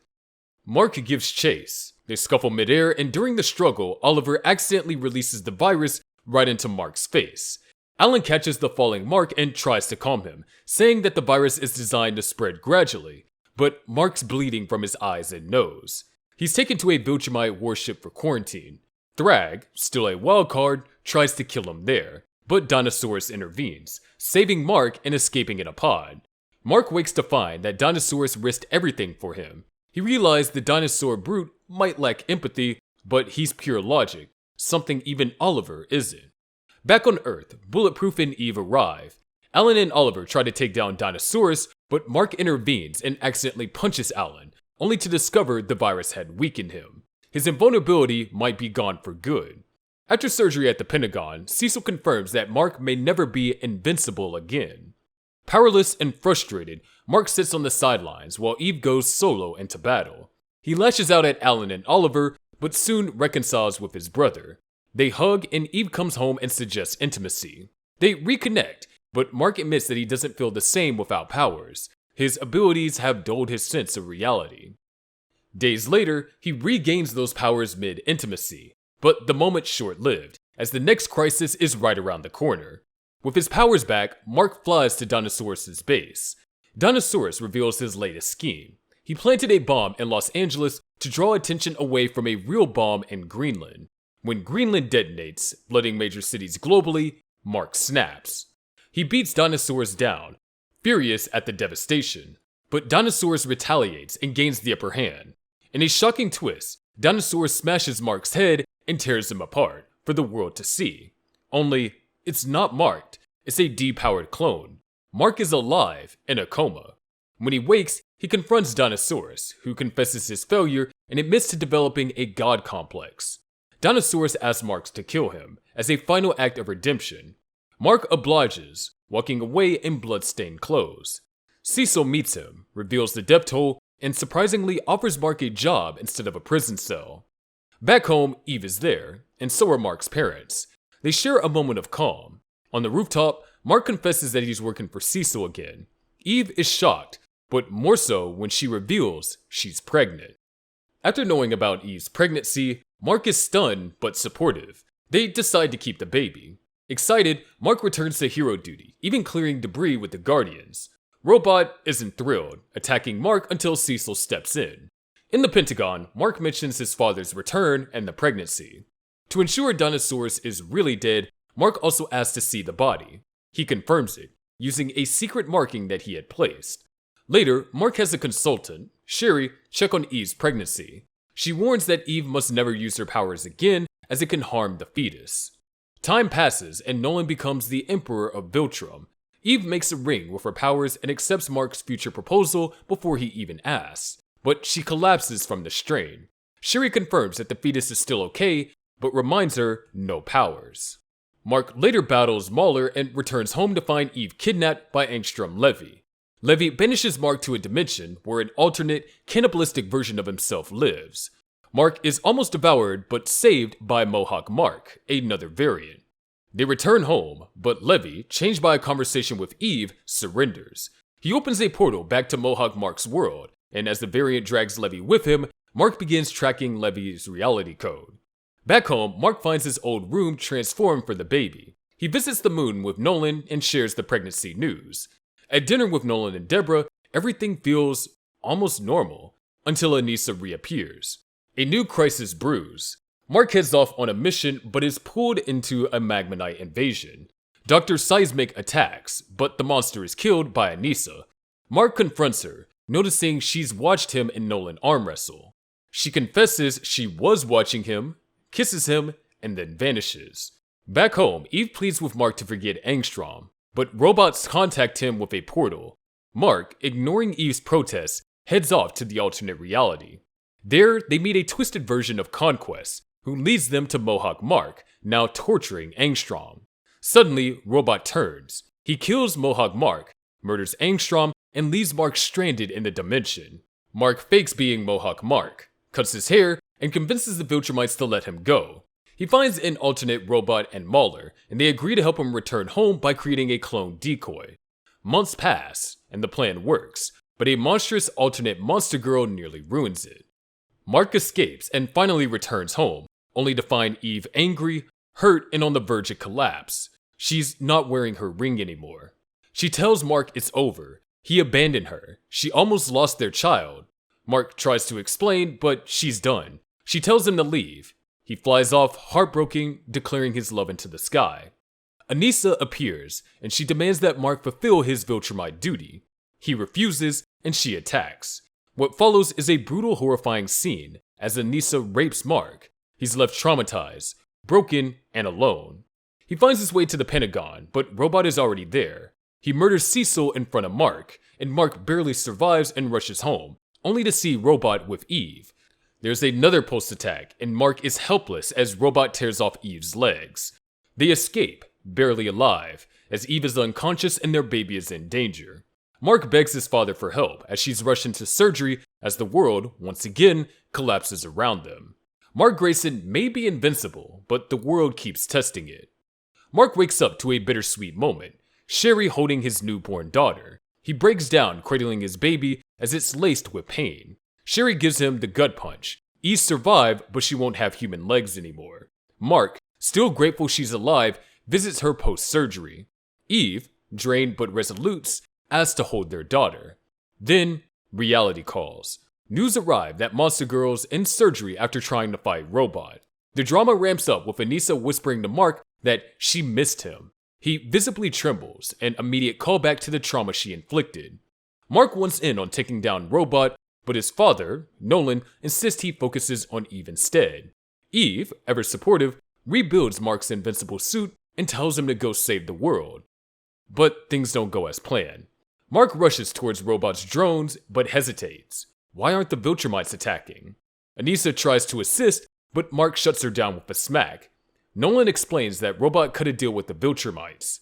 Mark gives chase. They scuffle midair, and during the struggle, Oliver accidentally releases the virus right into Mark's face. Alan catches the falling Mark and tries to calm him, saying that the virus is designed to spread gradually, but Mark's bleeding from his eyes and nose. He's taken to a Viltrumite warship for quarantine. Thragg, still a wildcard, tries to kill him there, but Dinosaurs intervenes, saving Mark and escaping in a pod. Mark wakes to find that Dinosaurs risked everything for him. He realized the dinosaur brute might lack empathy, but he's pure logic, something even Oliver isn't. Back on Earth, Bulletproof and Eve arrive. Alan and Oliver try to take down Dinosaurs, but Mark intervenes and accidentally punches Alan, only to discover the virus had weakened him. His invulnerability might be gone for good. After surgery at the Pentagon, Cecil confirms that Mark may never be invincible again. Powerless and frustrated, Mark sits on the sidelines while Eve goes solo into battle. He lashes out at Alan and Oliver, but soon reconciles with his brother. They hug and Eve comes home and suggests intimacy. They reconnect, but Mark admits that he doesn't feel the same without powers. His abilities have dulled his sense of reality. Days later, he regains those powers mid-intimacy, but the moment's short-lived, as the next crisis is right around the corner. With his powers back, Mark flies to Dinosaurs' base. Dinosaurs reveals his latest scheme. He planted a bomb in Los Angeles to draw attention away from a real bomb in Greenland. When Greenland detonates, flooding major cities globally, Mark snaps. He beats Dinosaurs down, furious at the devastation, but Dinosaurs retaliates and gains the upper hand. In a shocking twist, Dinosaurs smashes Mark's head and tears him apart for the world to see. Only, it's not marked, it's a depowered clone. Mark is alive in a coma. When he wakes, he confronts Dinosaurs, who confesses his failure and admits to developing a god complex. Dinosaurs asks Mark to kill him, as a final act of redemption. Mark obliges, walking away in blood-stained clothes. Cecil meets him, reveals the death toll, and surprisingly offers Mark a job instead of a prison cell. Back home, Eve is there, and so are Mark's parents. They share a moment of calm. On the rooftop, Mark confesses that he's working for Cecil again. Eve is shocked, but more so when she reveals she's pregnant. After knowing about Eve's pregnancy, Mark is stunned but supportive. They decide to keep the baby. Excited, Mark returns to hero duty, even clearing debris with the Guardians. Robot isn't thrilled, attacking Mark until Cecil steps in. In the Pentagon, Mark mentions his father's return and the pregnancy. To ensure Dinosaurs is really dead, Mark also asks to see the body. He confirms it, using a secret marking that he had placed. Later, Mark has a consultant, Sherry, check on Eve's pregnancy. She warns that Eve must never use her powers again, as it can harm the fetus. Time passes and Nolan becomes the Emperor of Viltrum. Eve makes a ring with her powers and accepts Mark's future proposal before he even asks, but she collapses from the strain. Sherry confirms that the fetus is still okay, but reminds her no powers. Mark later battles Mauler and returns home to find Eve kidnapped by Angstrom Levy. Levy banishes Mark to a dimension where an alternate, cannibalistic version of himself lives. Mark is almost devoured but saved by Mohawk Mark, another variant. They return home, but Levy, changed by a conversation with Eve, surrenders. He opens a portal back to Mohawk Mark's world, and as the variant drags Levy with him, Mark begins tracking Levy's reality code. Back home, Mark finds his old room transformed for the baby. He visits the moon with Nolan and shares the pregnancy news. At dinner with Nolan and Deborah, everything feels almost normal, until Anissa reappears. A new crisis brews. Mark heads off on a mission but is pulled into a Magmanite invasion. Dr. Seismic attacks, but the monster is killed by Anissa. Mark confronts her, noticing she's watched him and Nolan arm wrestle. She confesses she was watching him, kisses him, and then vanishes. Back home, Eve pleads with Mark to forget Angstrom, but robots contact him with a portal. Mark, ignoring Eve's protests, heads off to the alternate reality. There, they meet a twisted version of Conquest, who leads them to Mohawk Mark, now torturing Angstrom. Suddenly, Robot turns. He kills Mohawk Mark, murders Angstrom, and leaves Mark stranded in the dimension. Mark fakes being Mohawk Mark, cuts his hair, and convinces the Viltrumites to let him go. He finds an alternate Robot and Mauler, and they agree to help him return home by creating a clone decoy. Months pass, and the plan works, but a monstrous alternate monster girl nearly ruins it. Mark escapes and finally returns home, only to find Eve angry, hurt, and on the verge of collapse. She's not wearing her ring anymore. She tells Mark it's over. He abandoned her. She almost lost their child. Mark tries to explain, but she's done. She tells him to leave. He flies off, heartbroken, declaring his love into the sky. Anissa appears, and she demands that Mark fulfill his Viltrumite duty. He refuses, and she attacks. What follows is a brutal, horrifying scene as Anissa rapes Mark. He's left traumatized, broken, and alone. He finds his way to the Pentagon, but Robot is already there. He murders Cecil in front of Mark, and Mark barely survives and rushes home, only to see Robot with Eve. There's another post-attack, and Mark is helpless as Robot tears off Eve's legs. They escape, barely alive, as Eve is unconscious and their baby is in danger. Mark begs his father for help as she's rushed into surgery as the world, once again, collapses around them. Mark Grayson may be invincible, but the world keeps testing it. Mark wakes up to a bittersweet moment, Sherry holding his newborn daughter. He breaks down, cradling his baby as it's laced with pain. Sherry gives him the gut punch. Eve survived, but she won't have human legs anymore. Mark, still grateful she's alive, visits her post-surgery. Eve, drained but resolute, asks to hold their daughter. Then, reality calls. News arrive that Monster Girl's in surgery after trying to fight Robot. The drama ramps up with Anissa whispering to Mark that she missed him. He visibly trembles, an immediate callback to the trauma she inflicted. Mark wants in on taking down Robot, but his father, Nolan, insists he focuses on Eve instead. Eve, ever supportive, rebuilds Mark's invincible suit and tells him to go save the world. But things don't go as planned. Mark rushes towards Robot's drones, but hesitates. Why aren't the Viltrumites attacking? Anissa tries to assist, but Mark shuts her down with a smack. Nolan explains that Robot cut a deal with the Viltrumites.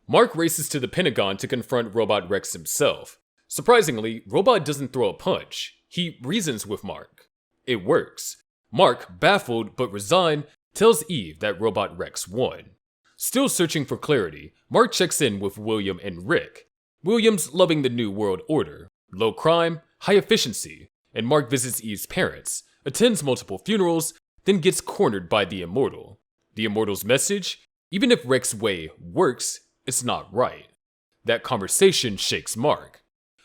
Mark races to the Pentagon to confront Robot Rex himself. Surprisingly, Robot doesn't throw a punch. He reasons with Mark. It works. Mark, baffled but resigned, tells Eve that Robot Rex won. Still searching for clarity, Mark checks in with William and Rick. William's loving the New World Order. Low crime, high efficiency, and Mark visits Eve's parents, attends multiple funerals, then gets cornered by the Immortal. The Immortal's message? Even if Rex's way works, it's not right. That conversation shakes Mark.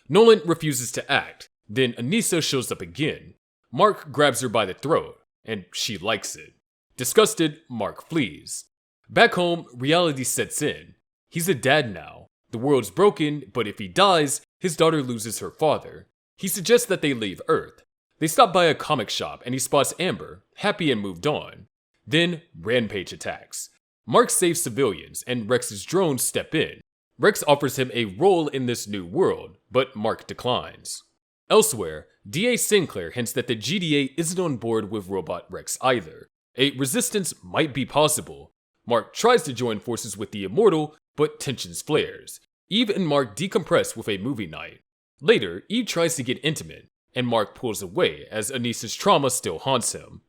Nolan refuses to act, then Anissa shows up again. Mark grabs her by the throat, and she likes it. Disgusted, Mark flees. Back home, reality sets in. He's a dad now. The world's broken, but if he dies, his daughter loses her father. He suggests that they leave Earth. They stop by a comic shop and he spots Amber, happy and moved on. Then, Rampage attacks. Mark saves civilians and Rex's drones step in. Rex offers him a role in this new world, but Mark declines. Elsewhere, DA Sinclair hints that the GDA isn't on board with Robot Rex either. A resistance might be possible. Mark tries to join forces with the Immortal, but tensions flares. Eve and Mark decompress with a movie night. Later, Eve tries to get intimate, and Mark pulls away as Anissa's trauma still haunts him.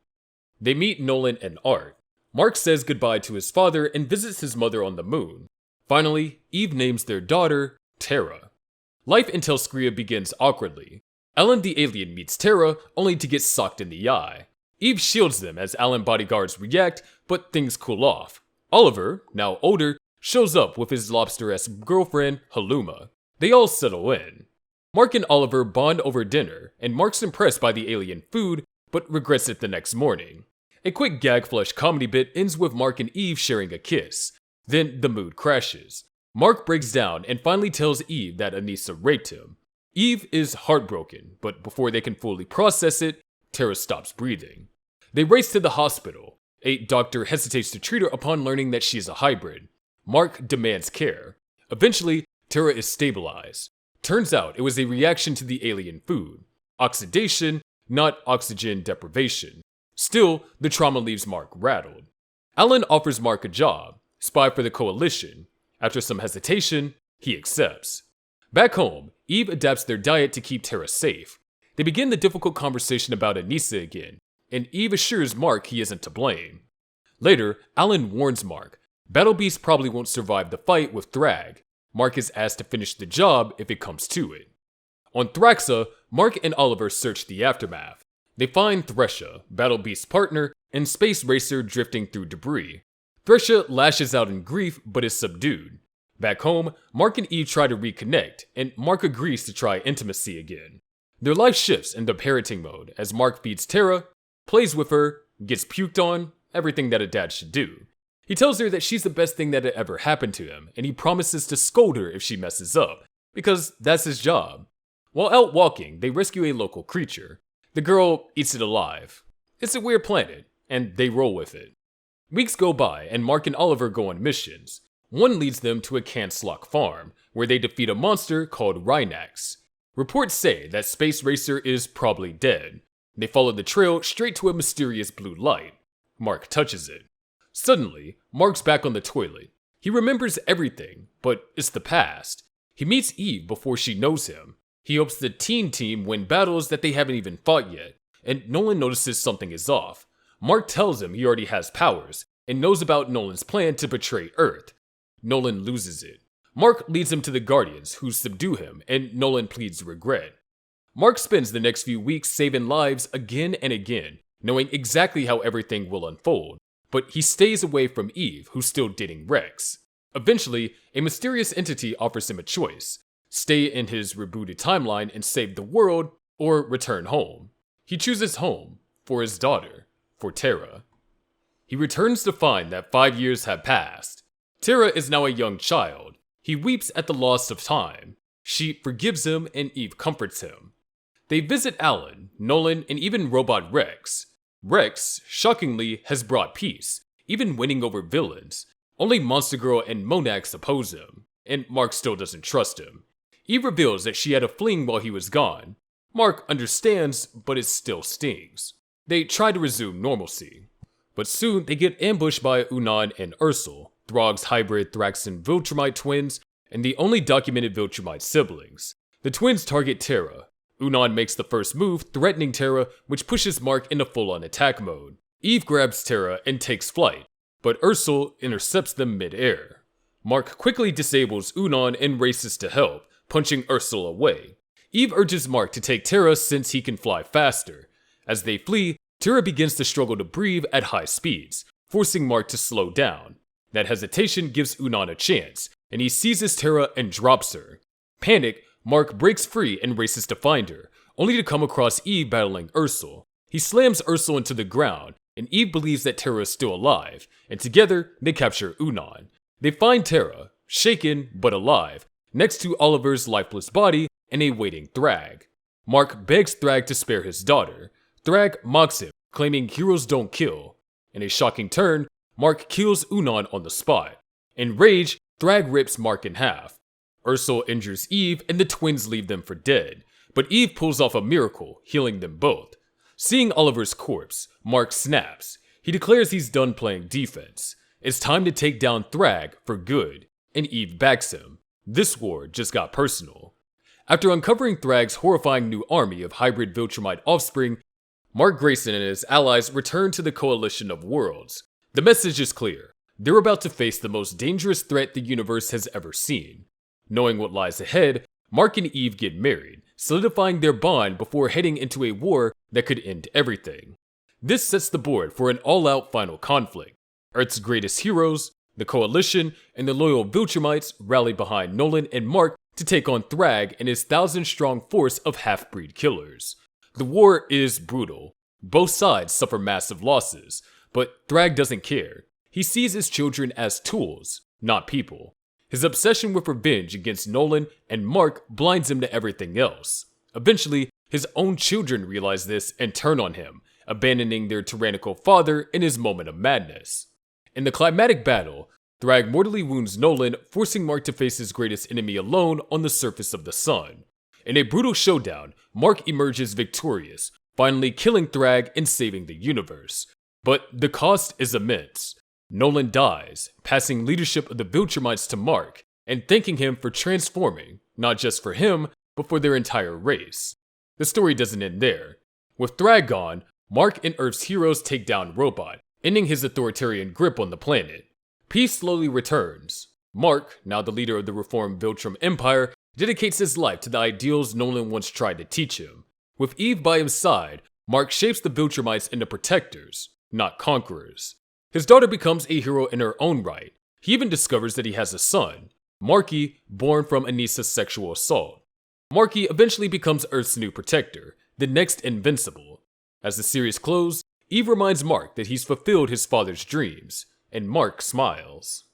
They meet Nolan and Art. Mark says goodbye to his father and visits his mother on the moon. Finally, Eve names their daughter Terra. Life in Telskria begins awkwardly. Alan the alien meets Terra, only to get socked in the eye. Eve shields them as Alan bodyguards react, but things cool off. Oliver, now older, shows up with his lobster-esque girlfriend, Haluma. They all settle in. Mark and Oliver bond over dinner, and Mark's impressed by the alien food, but regrets it the next morning. A quick gag-flush comedy bit ends with Mark and Eve sharing a kiss. Then the mood crashes. Mark breaks down and finally tells Eve that Anissa raped him. Eve is heartbroken, but before they can fully process it, Terra stops breathing. They race to the hospital. A doctor hesitates to treat her upon learning that she is a hybrid. Mark demands care. Eventually, Terra is stabilized. Turns out it was a reaction to the alien food. Oxidation, not oxygen deprivation. Still, the trauma leaves Mark rattled. Alan offers Mark a job, spy for the Coalition. After some hesitation, he accepts. Back home, Eve adapts their diet to keep Terra safe. They begin the difficult conversation about Anissa again, and Eve assures Mark he isn't to blame. Later, Alan warns Mark, Battle Beast probably won't survive the fight with Thragg. Mark is asked to finish the job if it comes to it. On Thraxa, Mark and Oliver search the aftermath. They find Thresha, Battle Beast's partner, and Space Racer drifting through debris. Thresha lashes out in grief but is subdued. Back home, Mark and Eve try to reconnect, and Mark agrees to try intimacy again. Their life shifts into parenting mode as Mark feeds Terra, plays with her, gets puked on, everything that a dad should do. He tells her that she's the best thing that had ever happened to him, and he promises to scold her if she messes up, because that's his job. While out walking, they rescue a local creature. The girl eats it alive. It's a weird planet, and they roll with it. Weeks go by, and Mark and Oliver go on missions. One leads them to a Canslock farm, where they defeat a monster called Rhinax. Reports say that Space Racer is probably dead. They follow the trail straight to a mysterious blue light. Mark touches it. Suddenly, Mark's back on the toilet. He remembers everything, but it's the past. He meets Eve before she knows him. He hopes the teen team win battles that they haven't even fought yet, and Nolan notices something is off. Mark tells him he already has powers, and knows about Nolan's plan to betray Earth. Nolan loses it. Mark leads him to the Guardians, who subdue him, and Nolan pleads regret. Mark spends the next few weeks saving lives again and again, knowing exactly how everything will unfold, but he stays away from Eve, who's still dating Rex. Eventually, a mysterious entity offers him a choice: stay in his rebooted timeline and save the world, or return home. He chooses home, for his daughter, for Terra. He returns to find that 5 years have passed. Terra is now a young child. He weeps at the loss of time. She forgives him and Eve comforts him. They visit Alan, Nolan, and even Robot Rex. Rex, shockingly, has brought peace, even winning over villains. Only Monster Girl and Monax oppose him, and Mark still doesn't trust him. Eve reveals that she had a fling while he was gone. Mark understands, but it still stings. They try to resume normalcy. But soon they get ambushed by Unan and Ursel, Thragg's hybrid Thraxan Viltrumite twins, and the only documented Viltrumite siblings. The twins target Terra. Unan makes the first move, threatening Terra, which pushes Mark into full-on attack mode. Eve grabs Terra and takes flight, but Ursel intercepts them mid-air. Mark quickly disables Unan and races to help, punching Ursel away. Eve urges Mark to take Terra since he can fly faster. As they flee, Terra begins to struggle to breathe at high speeds, forcing Mark to slow down. That hesitation gives Unan a chance, and he seizes Terra and drops her. Panicked, Mark breaks free and races to find her, only to come across Eve battling Ursel. He slams Ursel into the ground, and Eve believes that Terra is still alive, and together they capture Unan. They find Terra, shaken but alive, next to Oliver's lifeless body and a waiting Thragg. Mark begs Thragg to spare his daughter. Thragg mocks him, claiming heroes don't kill. In a shocking turn, Mark kills Unan on the spot. Enraged, Thragg rips Mark in half. Ursula injures Eve and the twins leave them for dead, but Eve pulls off a miracle, healing them both. Seeing Oliver's corpse, Mark snaps. He declares he's done playing defense. It's time to take down Thragg for good, and Eve backs him. This war just got personal. After uncovering Thragg's horrifying new army of hybrid Viltrumite offspring, Mark Grayson and his allies return to the Coalition of Worlds. The message is clear. They're about to face the most dangerous threat the universe has ever seen. Knowing what lies ahead, Mark and Eve get married, solidifying their bond before heading into a war that could end everything. This sets the board for an all-out final conflict. Earth's greatest heroes, the Coalition, and the loyal Viltrumites rally behind Nolan and Mark to take on Thragg and his 1,000-strong force of half-breed killers. The war is brutal. Both sides suffer massive losses, but Thragg doesn't care. He sees his children as tools, not people. His obsession with revenge against Nolan and Mark blinds him to everything else. Eventually, his own children realize this and turn on him, abandoning their tyrannical father in his moment of madness. In the climatic battle, Thragg mortally wounds Nolan, forcing Mark to face his greatest enemy alone on the surface of the sun. In a brutal showdown, Mark emerges victorious, finally killing Thragg and saving the universe. But the cost is immense. Nolan dies, passing leadership of the Viltrumites to Mark, and thanking him for transforming, not just for him, but for their entire race. The story doesn't end there. With Thragg gone, Mark and Earth's heroes take down Robot, ending his authoritarian grip on the planet. Peace slowly returns. Mark, now the leader of the reformed Viltrum Empire, dedicates his life to the ideals Nolan once tried to teach him. With Eve by his side, Mark shapes the Viltrumites into protectors, not conquerors. His daughter becomes a hero in her own right. He even discovers that he has a son, Marky, born from Anissa's sexual assault. Marky eventually becomes Earth's new protector, the next Invincible. As the series closes, Eve reminds Mark that he's fulfilled his father's dreams, and Mark smiles.